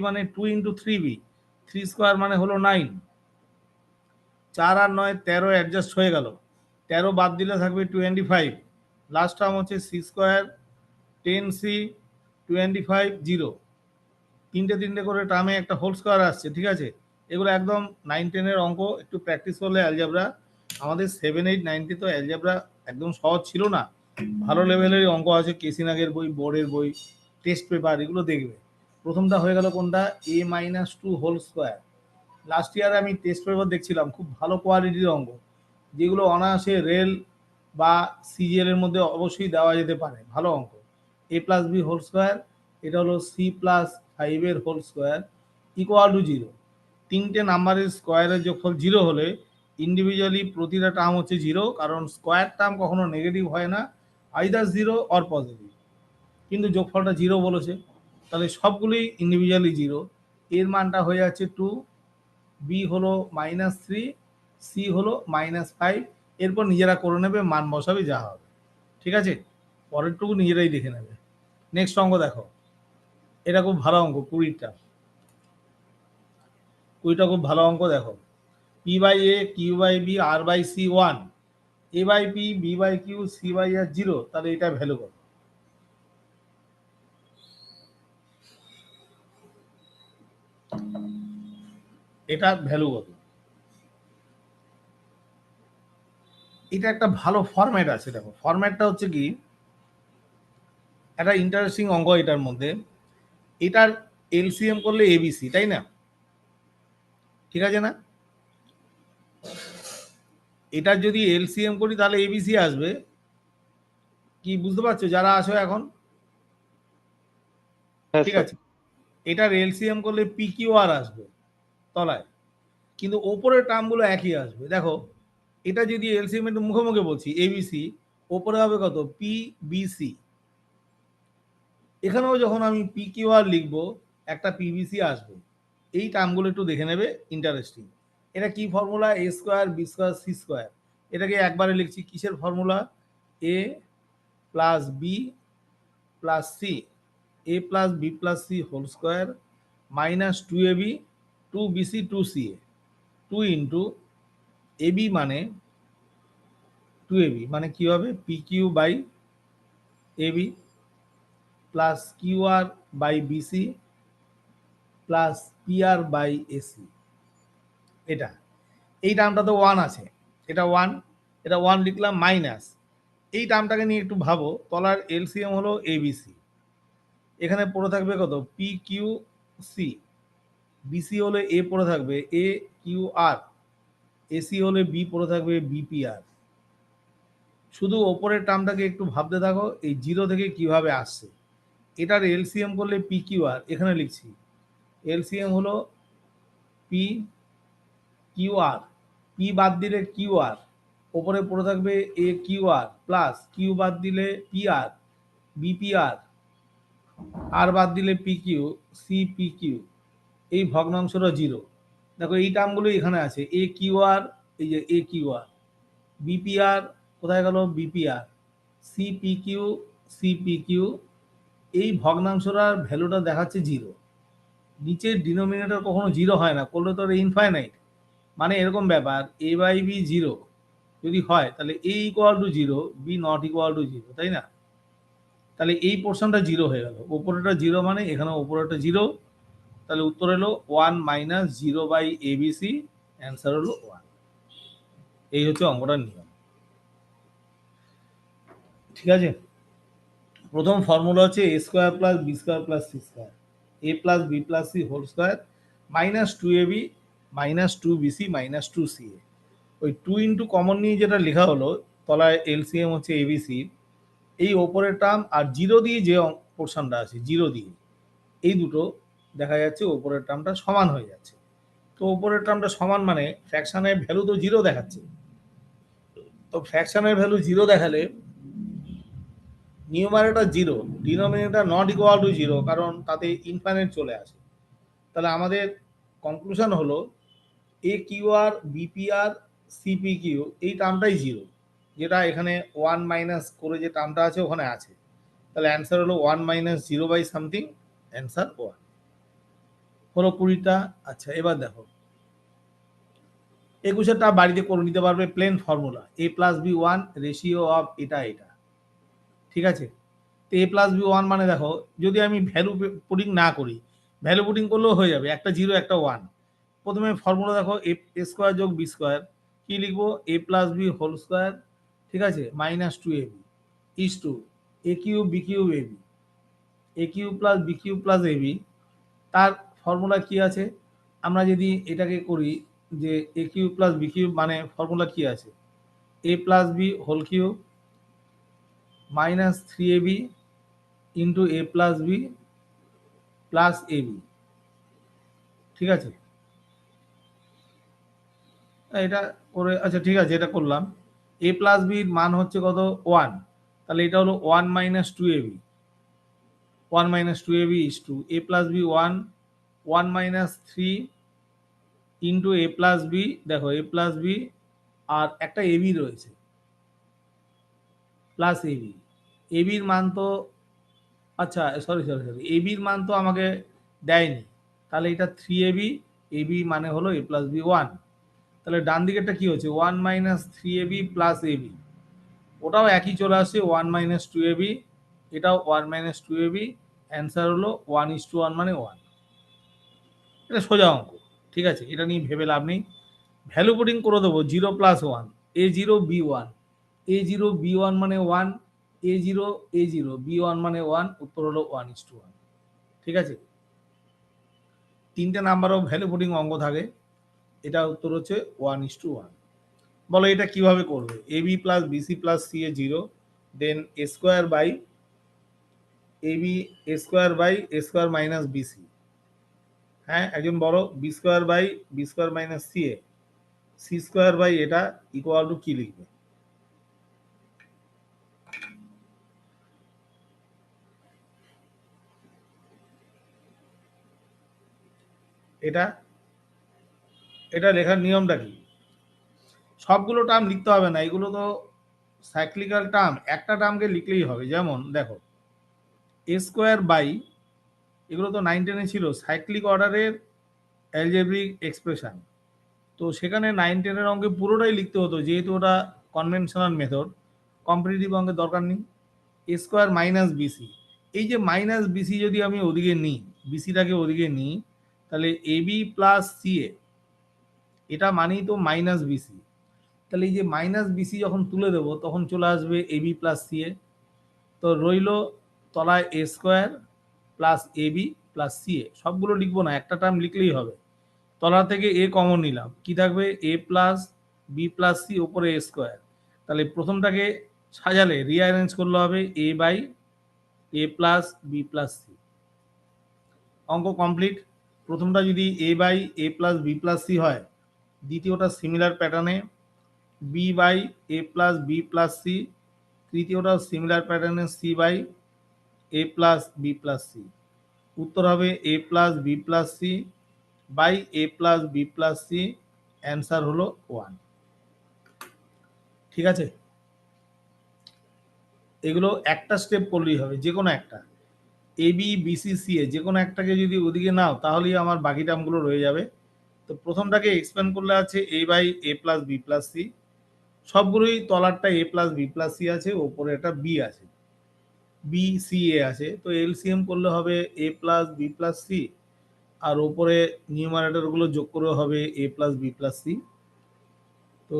মানে 2 ইন্টু 3b, 3 স্কোয়ার মানে হলো 9, 4 আর 9 13 অ্যাডজাস্ট হয়ে গেল, 13 বাদ দিলে থাকবে 25, লাস্ট টার্ম হচ্ছে সি স্কোয়ার 10c 25 0, তিনটে করে টার্মে একটা হোল স্কোয়ার আসছে। ঠিক আছে, এগুলো একদম 9-10-এর অঙ্ক, একটু প্র্যাকটিস করলে অ্যালজেব্রা। আমাদের 7, 8, 9 তো অ্যালজেব্রা একদম সহজ ছিল না, ভালো লেভেলের অঙ্ক আছে, কেসিনাগের বই, বোর্ডের বই, টেস্ট পেপার, এগুলো দেখবে। প্রথমটা হয়ে গেল কোনটা, a-2 হোল স্কোয়ার। লাস্ট ইয়ারে আমি টেস্ট পেপার দেখছিলাম, খুব ভালো কোয়ালিটির অঙ্ক, যেগুলো অনায়াসে রেল বা সিজিএল এর মধ্যে অবশ্যই দেওয়া যেতে পারে, ভালো অঙ্ক। a plus B whole square, এটা হলো C plus 5 whole square equal to 0। তিনটে নাম্বারের স্কোয়ারের যোগফল 0 হলে ইন্ডিভিজুয়ালি প্রতিটা টার্ম হচ্ছে 0, কারণ স্কোয়ার টার্ম কখনো নেগেটিভ হয় না, আইদার 0 অর পজিটিভ। কিন্তু যোগফলটা 0 বলেছে, তাহলে সবগুলোই ইন্ডিভিজুয়ালি 0। এর মানটা হয়ে যাচ্ছে 2, বি হলো -3, সি হলো -5। এরপর নিজেরা করে নেবে, মান বসাবে, যা হবে। ঠিক আছে, পরেরটুকু নিজেরাই দেখে নেবে। নেক্সট অঙ্ক দেখো, এটা খুব ভালো অঙ্ক, 20টা খুব ভালো অঙ্ক। দেখো P by A Q by B R by C 1, A by P B by Q C by R 0, তাহলে এটা ভ্যালু কত? এটা ভ্যালু কত? এটা একটা ভালো ফরম্যাট আছে। দেখো ফরম্যাটটা হচ্ছে কি, একটা ইন্টারেস্টিং অঙ্ক এটার মধ্যে। এটার এলসিএম করলে এবিসি, তাই না? ঠিক আছে না? এটার যদি এলসিএম করি তাহলে এবিসি আসবে। কি বুঝতে পারছো যারা আসো এখন? ঠিক আছে, এটার এলসিএম করলে পি কিউ আর আসবে তলায়, কিন্তু ওপরের টার্মগুলো একই আসবে। দেখো এটা যদি এলসিএম একটু মুখে মুখে বলছি, এবিসি ওপরে হবে কত, পি বিসি। এখানেও যখন আমি পি কিউ আর লিখবো, একটা পিবিসি আসবে। এই টার্মগুলো একটু দেখে নেবে, ইন্টারেস্টিং। এটা কি formula, A square B square C square. এটাকে একবারে লিখছি, কিসের formula, A plus B plus C, A plus B plus C whole square minus 2ab 2bc 2ca, 2 into AB মানে 2ab মানে কি হবে, P Q by AB plus Q R by BC plus P R by AC. এটা এই টার্মটা তো 1 আছে, এটা 1, এটা 1 লিখলাম, মাইনাস এই টার্মটাকে নিয়ে একটু ভাবো, তলার এলসিএম হলো এবিসি, এখানে পড়ে থাকবে কত, পি কিউ সি, বিসি হলে এ পড়ে থাকবে এ কিউ আর, এসি হলে বি পড়ে থাকবে বিপিআর। শুধু ওপরের টার্মটাকে একটু ভাবতে থাকো, এই 0 থেকে কিভাবে আসছে। এটার এলসিএম করলে পি কিউ আর, এখানে লিখছি এলসিএম হলো পি কিউ আর, পি বাদ দিলে কিউ আর, ওপরে পড়ে থাকবে a q r plus q বাদ দিলে পি আর বিপিআর, আর বাদ দিলে p q c p q, এই ভগ্নাংশটা 0। দেখো এই টার্মগুলো এখানে আছে, এ কিউ আর, এই যে এ কিউ আর, বিপিআর কোথায় গেল, বিপিআর, সিপিকিউ সিপিকিউ, এই ভগ্নাংশটার ভ্যালুটা দেখাচ্ছে 0। নিচের ডিনোমিনেটর কখনো 0 হয় না, করলে তো ইনফাইনাইট, মানে এরকম ব্যাপার, এ বাই বি 0 যদি হয় তাহলে A equal to 0, B not equal to 0, তাই না? তাহলে এই পোর্শনটা 0 হয়ে গেল, ওপরেটা 0 মানে এখানে ওপরেটা 0, তাহলে উত্তর হলো 1 মাইনাস 0 বাই এবিসি, অ্যান্সার হলো 1। এই হচ্ছে অঙ্কটার নিয়ম। ঠিক আছে, প্রথম ফর্মুলা হচ্ছে A square plus B square plus C square, A plus B plus C whole square minus 2ab minus 2bc minus 2ca। ওই 2 ইন্টু কমন নিয়ে যেটা লেখা হলো, তলায় এলসিএম হচ্ছে এবিসি, এই ওপরের টার্ম আর জিরো দিয়ে যে পোর্শনটা আছে জিরো দিয়ে, এই দুটো দেখা যাচ্ছে ওপরের টার্মটা সমান হয়ে যাচ্ছে। তো ওপরের টার্মটা সমান মানে ফ্র্যাকশনের ভ্যালু তো জিরো দেখাচ্ছে, তো ফ্র্যাকশনের ভ্যালু জিরো দেখালে numerator zero, denominator not equal to zero, কারণ তাতে ইনফাইনাইট চলে আসে। তাহলে আমাদের কনক্লুশন হলো এ কিউ আর বিপি আর সিপি কিউ এই টার্মটাই জিরো, যেটা এখানে ওয়ান মাইনাস করে যে টার্মটা আছে ওখানে আছে। তাহলে অ্যান্সার হলো one minus zero by something, answer one হলো 20টা। আচ্ছা এবার দেখো 21টা বাড়িতে করে নিতে পারবে, plain formula A plus B one ratio of এটা এটা, ঠিক আছে। তো এ প্লাস বি ওয়ান মানে দেখো যদি আমি ভ্যালু পুটিং না করি, ভ্যালু পুটিং করলেও হয়ে যাবে, একটা জিরো একটা ওয়ান। প্রথমে ফর্মুলা দেখো এ স্কোয়ার যোগ বি স্কোয়ার, কি লিখবো A plus B whole square, ঠিক আছে, minus two A B is two A cube B cube A B, A cube plus B cube plus A B. তার formula কি আছে, আমরা যদি এটাকে করি যে A cube plus B cube মানে ফর্মুলা কি আছে A plus B whole cube minus three A B into A plus B plus A B, ঠিক আছে। এটা করে আচ্ছা ঠিক আছে, এটা করলাম। এ প্লাস বির মান হচ্ছে কত ওয়ান, তাহলে এটা হলো one minus two A b, one minus two A B is two a plus B one, one minus three into A plus b, দেখো এ প্লাস বি আর একটা এ বি রয়েছে প্লাস এ বি, এ বির মান তো আচ্ছা sorry sorry sorry এ বির মান তো আমাকে দেয়নি, তাহলে এটা থ্রি এ বি মানে হলো এ প্লাস বি ওয়ান। তাহলে ডান দিকেরটা কি হচ্ছে one minus three A B plus A B, ওটাও একই চলে আসছে one minus two A B, এটাও one minus two A B, answer হলো ওয়ান ইস টু ওয়ান মানে ওয়ান। এটা সোজা অঙ্ক, ঠিক আছে, এটা নিয়ে ভেবে লাভ নেই। ভ্যালু পুটিং করে দেবো জিরো প্লাস ওয়ান, এ জিরো বি ওয়ান, এ জিরো বি ওয়ান মানে ওয়ান, এ জিরো বি ওয়ান মানে ওয়ান, উত্তর হলো ওয়ান ইস টু ওয়ান, ঠিক আছে। তিনটে নাম্বারও ভ্যালু পুটিং অঙ্ক থাকে, এটা উত্তর হচ্ছে ওয়ান ইস টু ওয়ান। বলো এটা কিভাবে করবে, A B plus BC plus C A zero, then A square by A B A square minus BC, হ্যাঁ একজন বলো B square minus C A, C square by এটা ইকুয়াল টু কি লিখবে, এটা এটা লেখার নিয়মটা কি, সবগুলো টার্ম লিখতে হবে না, এগুলো তো সাইক্লিক্যাল টার্ম, একটা টার্মকে লিখলেই হবে। যেমন দেখো এ স্কোয়ার বাই, এগুলো তো 9-10 ছিল সাইক্লিক অর্ডারের অ্যালজেব্রিক এক্সপ্রেশন, তো সেখানে 9-10 অঙ্কে পুরোটাই লিখতে হতো, যেহেতু ওটা কনভেনশনাল মেথড, কম্পিটিটিভ অঙ্কের দরকার নেই। এ স্কোয়ার মাইনাস বিসি, এই যে মাইনাস বিসি যদি আমি ওদিকে নিই, বিসিটাকে ওদিকে নিই, তাহলে এ বি প্লাস সি এ, এটা মানেই তো মাইনাস বিসি, তাহলে এই যে মাইনাস বিসি যখন তুলে দেবো তখন চলে আসবে এ বি প্লাস সি এ, তো রইল তলায় এ স্কোয়ার প্লাস এ বি প্লাস সি এ, সবগুলো লিখবো না, একটা টার্ম লিখলেই হবে। তলা থেকে এ কমন নিলাম, কি থাকবে A plus B plus C ওপরে এ স্কোয়ার, তাহলে প্রথমটাকে সাজালে রিঅ্যারেঞ্জ করলে হবে A by A plus B plus C, অঙ্ক কমপ্লিট। প্রথমটা যদি A by A plus B plus C হয়, দ্বিতীয়টা সিমিলার প্যাটার্নে B by A plus B plus C, তৃতীয়টা সিমিলার প্যাটার্নে C by A plus B plus C, উত্তর হবে A plus B plus C by A plus B plus C, answer হলো one, ঠিক আছে। এগুলো একটা স্টেপ করলেই হবে, যে কোনো একটা এ বি বিসি সি এ যে কোনো একটাকে যদি ওদিকে নাও তাহলেই আমার বাকি টার্মগুলো রয়ে যাবে। তো প্রথমটাকে এক্সপ্যান্ড করলে আছে A by A plus B plus C, সবগুলোই তলারটা A plus B plus C আছে, ওপরে একটা বি আছে, বি সি এ আছে, তো এলসিএম করলে হবে A plus B plus C, আর ওপরে নিউমারেটর গুলো যোগ করে হবে A plus B plus C, তো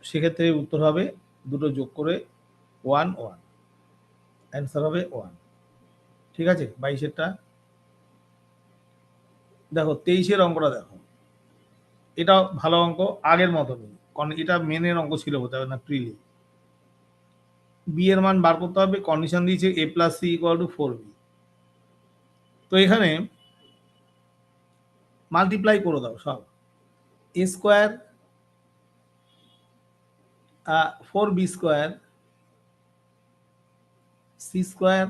সেক্ষেত্রে উত্তর হবে দুটো যোগ করে ওয়ান ওয়ান, অ্যান্সার হবে ওয়ান, ঠিক আছে। 22-এরটা দেখো, 23-এর অঙ্কটা দেখো, এটা ভালো অঙ্ক, আগের মতনই এটা মেনের অঙ্ক ছিল হতে হবে না প্রিলি। বি এর মান বার করতে হবে, কন্ডিশন দিয়েছে A plus C equal to 4b। তো এখানে মাল্টিপ্লাই করে দাও সব, A square 4b square C square,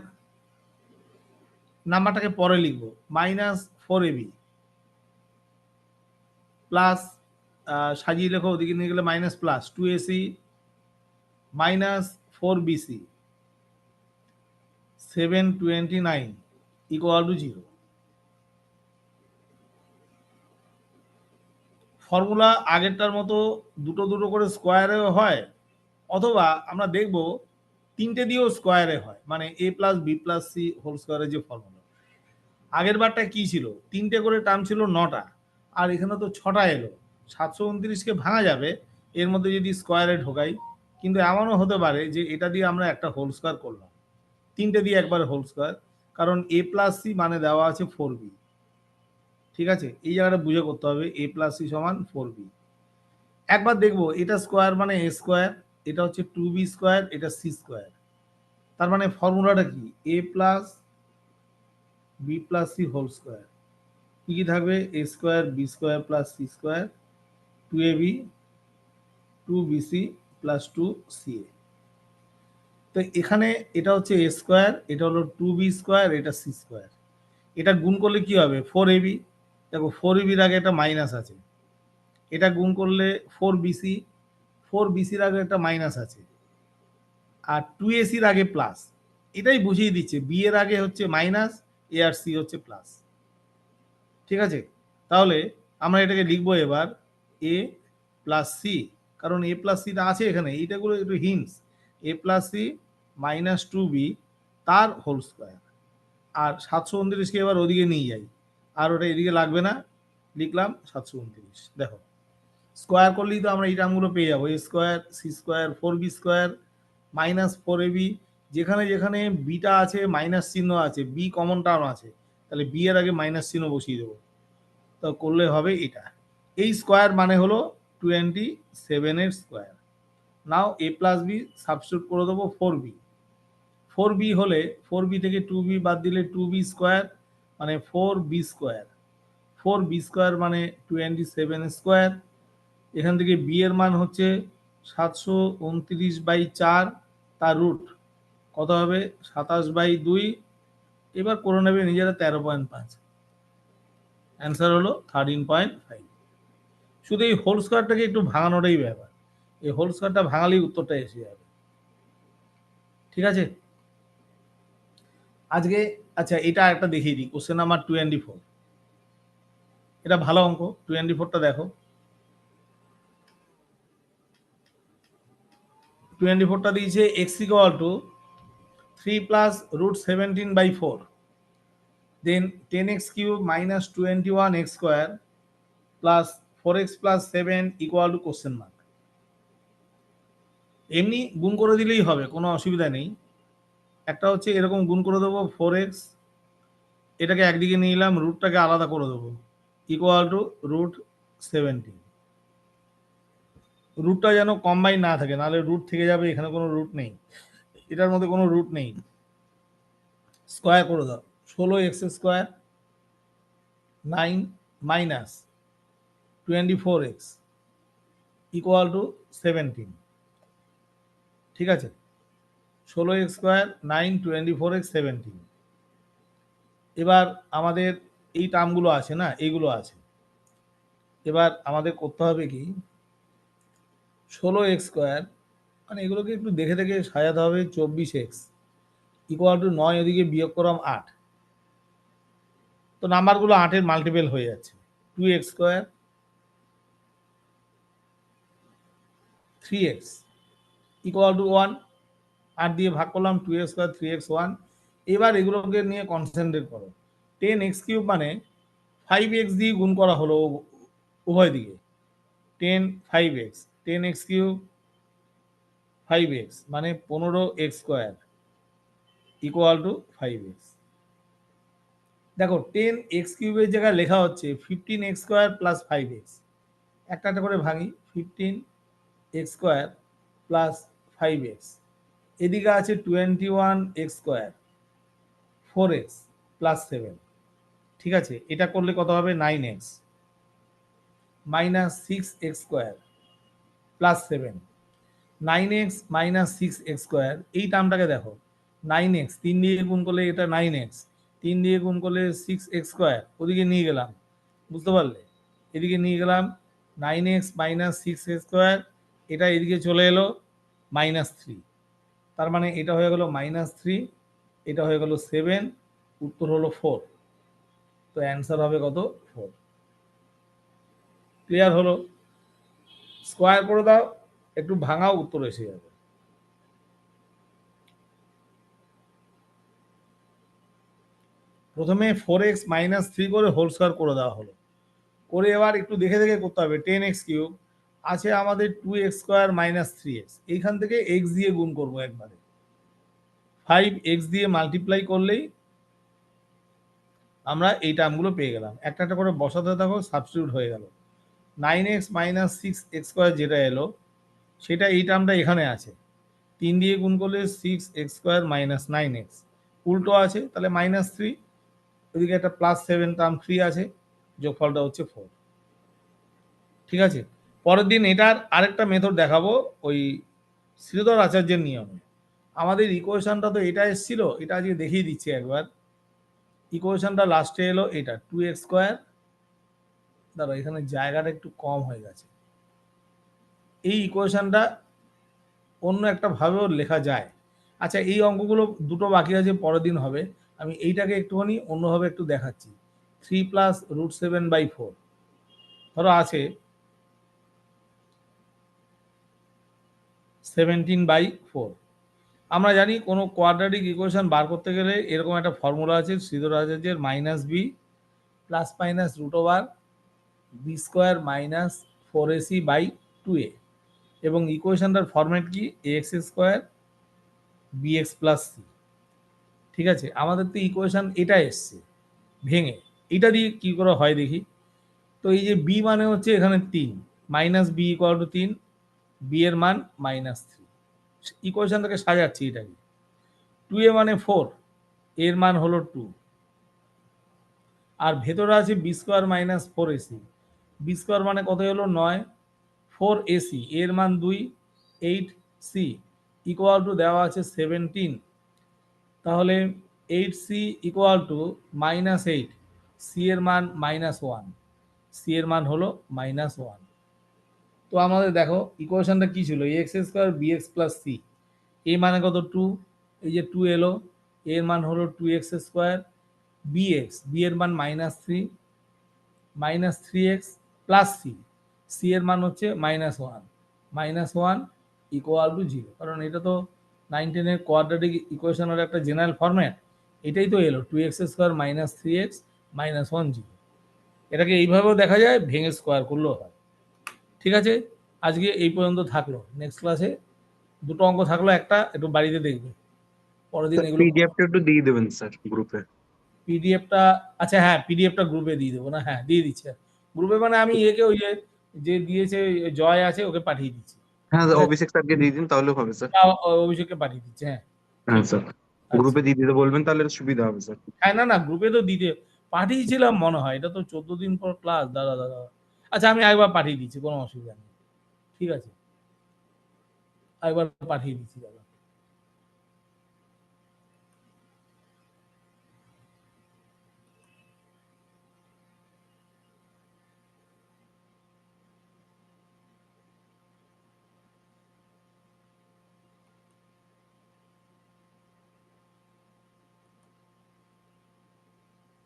নাম্বারটাকে পরে লিখবো, মাইনাস 4ab প্লাস সাজিয়ে লেখো, ওদিকে নিয়ে গেলে minus plus 2ac minus 4bc 729 equal to 0। Formula আগেরটার মতো দুটো দুটো করে স্কোয়ারেও হয়, অথবা আমরা দেখব তিনটে দিয়েও স্কোয়ারে হয়, মানে A plus B plus C whole স্কোয়ারের যে ফর্মুলা। আগের বারটা কি ছিল, তিনটে করে টার্ম ছিল 9টা, আর এখানে তো 6টা এলো। 729কে ভাঙা যাবে এর মধ্যে যদি স্কোয়ারে ঢোকাই, কিন্তু এমনও হতে পারে যে এটা দিয়ে আমরা একটা হোল স্কোয়ার করলাম, তিনটে দিয়ে একবার হোল স্কোয়ার, কারণ এ প্লাস সি মানে দেওয়া আছে 4b। ঠিক আছে, এই জায়গাটা বুঝে করতে হবে, এ প্লাস সি সমান 4b। একবার দেখবো এটা স্কোয়ার মানে এ স্কোয়ার, এটা হচ্ছে 2b স্কোয়ার, এটা সি স্কোয়ার। তার মানে ফর্মুলাটা কি, এ plus B plus C whole square, কি কি থাকবে, A square B square plus C square 2ab 2bc plus 2ca। তো এখানে এটা হচ্ছে এ স্কোয়ার, এটা হলো 2b স্কোয়ার, এটা সি স্কোয়ার। এটা গুণ করলে কি হবে, 4ab। দেখো 4ab এর আগে একটা মাইনাস আছে, এটা গুণ করলে 4bc, 4bc এর আগে একটা মাইনাস আছে, আর 2ac এর আগে প্লাস। এটাই বুঝিয়ে দিচ্ছে, বি এর আগে হচ্ছে মাইনাস, এ আর সি হচ্ছে প্লাস। ঠিক আছে, তাহলে আমরা এটাকে লিখবো এবার এ প্লাস সি, কারণ এ প্লাস সিটা আছে এখানে, এইটাগুলো একটু হিন্টস, এ প্লাস সি মাইনাস 2b তার হোল স্কোয়ার। আর 729কে এবার ওদিকে নিয়ে যাই, আর ওটা এদিকে লাগবে না, লিখলাম 729। দেখো স্কোয়ার করলেই তো আমরা এই টার্মগুলো পেয়ে যাবো, A square C square 4b square minus 4ab, যেখানে যেখানে বিটা আছে মাইনাস চিহ্ন আছে, বি কমন টার্ম আছে, তাহলে বি এর আগে মাইনাস চিহ্ন বসিয়ে দেবো, তো করলে হবে এটা। এই স্কোয়ার মানে হলো 27 এর স্কোয়ার। নাও এ প্লাস বি সাবস্টিটিউট করে দেবো 4b, 4b হলে 4b থেকে 2b বাদ দিলে 2b স্কোয়ার মানে 4b স্কোয়ার, 4b স্কোয়ার মানে 27 স্কোয়ার। এখান থেকে বি এর মান হচ্ছে 729/4, তার রুট কত হবে 27/2, এবার করে নেবে নিজেরা 13.5, অ্যান্সার হলো 13.5। শুধু এই হোল স্কোয়ারটাকে একটু ভাঙানোটাই ব্যাপার, এই হোল স্কোয়ারটা ভাঙালেই উত্তরটা এসে যাবে। ঠিক আছে, আজকে আচ্ছা এটা একটা দেখিয়ে দিই, কোশ্চেন নাম্বার 24, এটা ভালো অঙ্ক। 24টা দেখো, 24টা দিয়েছে x equal to 3 plus root 17/4, then 10x cube minus 21x square plus 4x plus 7 equal to question mark. এমনি গুণ করে দিলেই হবে, কোনো অসুবিধা নেই। একটা হচ্ছে এরকম গুণ করে দেবো 4x, এটাকে একদিকে নিয়ে নিলাম, রুটটাকে আলাদা করে দেবো, ইকুয়াল টু রুট 17। রুটটা যেন কম্বাইন না থাকে, নাহলে রুট থেকে যাবে, এখানে কোনো রুট নেই, এটার মধ্যে কোনো রুট নেই। স্কোয়ার করে দাও, 16x square 9 minus 24x equal to 17। ঠিক আছে, 16x স্কোয়ার 9 24x 17। এবার আমাদের এই টার্মগুলো আছে না, এইগুলো আছে, এবার আমাদের করতে হবে কি, 16x স্কোয়ার মানে এগুলোকে একটু দেখে দেখে সাজাতে হবে, 24x ইকুয়াল টু 9, ওদিকে বিয়োগ করলাম 8, তো নাম্বারগুলো 8-এর মাল্টিপল হয়ে যাচ্ছে। 2x square 3x equal to 1, 8 দিয়ে ভাগ করলাম, 2x স্কোয়ার 3x 1। এবার এগুলোকে নিয়ে কনসেন্ট্রেট করো, 10x কিউব মানে 5x দিয়ে গুণ করা হলো উভয় দিকে, 10 5x, 10x কিউব 5x মানে 15x square equal two 5x। দেখো 10x কিউবের জায়গায় লেখা হচ্ছে 15x স্কোয়ার প্লাস 5x, একটা একটা করে ভাঙি, 15 এক্স স্কোয়ার প্লাস 5x, এদিকে আছে 21x স্কোয়ার 4x প্লাস 7, ঠিক আছে। এটা করলে কত হবে 9x minus 6x square plus 7, 9x minus 6x square, এই টার্মটাকে দেখো 9x 3 দিয়ে গুণ করলে এটা 9x, 3 দিয়ে গুণ করলে 6x স্কোয়ার, ওদিকে নিয়ে গেলাম, বুঝতে পারলে, এদিকে নিয়ে গেলাম 9x মাইনাস 6x স্কোয়ার, এটা এদিকে চলে এলো -3, তার মানে এটা হয়ে গেল -3, এটা হয়ে গেল 7, উত্তর হলো 4। তো অ্যান্সার হবে কত 4। ক্লিয়ার হলো? স্কোয়ার করে দাও, একটু ভাঙাও, উত্তর এসে যাবে। প্রথমে 4x মাইনাস 3 করে হোল স্কোয়ার করে দেওয়া হলো, করে এবার একটু দেখে দেখে করতে হবে। 10x কিউব আছে আমাদের 2x স্কোয়ার মাইনাস 3x, এইখান থেকে x দিয়ে গুণ করবো একবারে, 5x দিয়ে মাল্টিপ্লাই করলেই আমরা এই টার্মগুলো পেয়ে গেলাম। একটা একটা করে বসাতে থাকো, সাবস্টিটিউট হয়ে গেল। 9x মাইনাস 6x স্কোয়ার যেটা এলো সেটা এই টার্মটা এখানে আছে, 3 দিয়ে গুণ করলে 6x স্কোয়ার মাইনাস 9x, উল্টো আছে তাহলে -3, ওইদিকে একটা প্লাস 7 টার্ম 3 আছে, যোগফলটা হচ্ছে 4। ঠিক আছে, পরের দিন এটার আরেকটা মেথড দেখাবো ওই শ্রীধর আচার্যের নিয়মে। আমাদের ইকুয়েশনটা তো এটা এসেছিল, এটা আজকে দেখিয়ে দিচ্ছি একবার। ইকুয়েশনটা লাস্টে এলো এটা 2x স্কোয়ার, দাঁড়া এখানে জায়গাটা একটু কম হয়ে গেছে, এই ইকুয়েশনটা অন্য একটা ভাবেও লেখা যায়। আচ্ছা, এই অঙ্কগুলো দুটো বাকি আছে, পরের দিন হবে, আমি এইটাকে একটুখানি অন্যভাবে একটু দেখাচ্ছি। 3 প্লাস √7/4, ধরো আছে 17/4। আমরা জানি কোনো কোয়াড্রাটিক ইকুয়েশন বার করতে গেলে এরকম একটা ফর্মুলা আছে শ্রীধর আচার্যের, -b plus minus √b square minus 4ac/2a, এবং ইকুয়েশনটার ফরম্যাট কি ax square bx plus c। ঠিক আছে, আমাদের তো ইকুয়েশন এটা এসছে ভেঙে, এটা দিয়ে কি করে হয় দেখি। তো এই যে b মানে হচ্ছে এখানে 3, minus b equal to 3, b এর মান -3, ইকুয়েশনটাকে সাজাচ্ছি এটাকে। 2a মানে 4, এর মান হলো 2, আর ভেতরে আছে b square minus 4ac, b square মানে কত হলো 9, 4ac এর মান 2, 8c ইকুয়াল টু দেওয়া আছে 17, তাহলে 8c ইকুয়াল টু -8, c এর মান -1, c এর মান হলো -1। তো আমাদের দেখো ইকুয়েশনটা কি ছিল, ax square bx plus c, a মানে কত 2, এই যে 2 এলো, এর মান হলো 2x স্কোয়ার, bx b এর মান -3, -3x প্লাস c, c এর মান হচ্ছে -1 ইকুয়াল টু 0, কারণ এটা তো 9, 10 এর কোয়াড্রেটিক ইকুয়েশনের একটা জেনারেল ফরম্যাট, এটাই তো এলো 2x স্কোয়ার -3x -1 0। এটাকে এইভাবেও দেখা যায়, ভেঙে স্কোয়ার করলেও হয়। ঠিক আছে, আজকে এই পর্যন্ত থাকলো, নেক্সট ক্লাসে দুটো অঙ্ক থাকলো, একটা একটু বাড়িতে দেখবে, পরের দিন এগুলো পিডিএফটা একটু দিয়ে দেবেন স্যার গ্রুপে। পিডিএফটা, আচ্ছা হ্যাঁ পিডিএফটা গ্রুপে দিয়ে দেবো না, হ্যাঁ দিয়ে দিচ্ছে গ্রুপে, মানে আমি একে ওই যে দিয়েছে জয় আছে ওকে পাঠিয়ে দিচ্ছি, হ্যাঁ অভিষেক স্যারকে দিয়ে দিন তাহলে হবে স্যার। অভিষেককে পাঠিয়ে দিচ্ছে, হ্যাঁ হ্যাঁ স্যার, আচ্ছা। গ্রুপে দিয়ে দিতে বলবেন তাহলে সুবিধা হবে স্যার। হ্যাঁ না না, গ্রুপে তো দিতে পাঠিয়েছিলাম মনে হয়, এটা তো 14 দিন পর ক্লাস, দাদা দাদা, আচ্ছা আমি একবার পাঠিয়ে দিচ্ছি, কোনো অসুবিধা নেই, ঠিক আছে একবার পাঠিয়ে দিচ্ছি দাদা।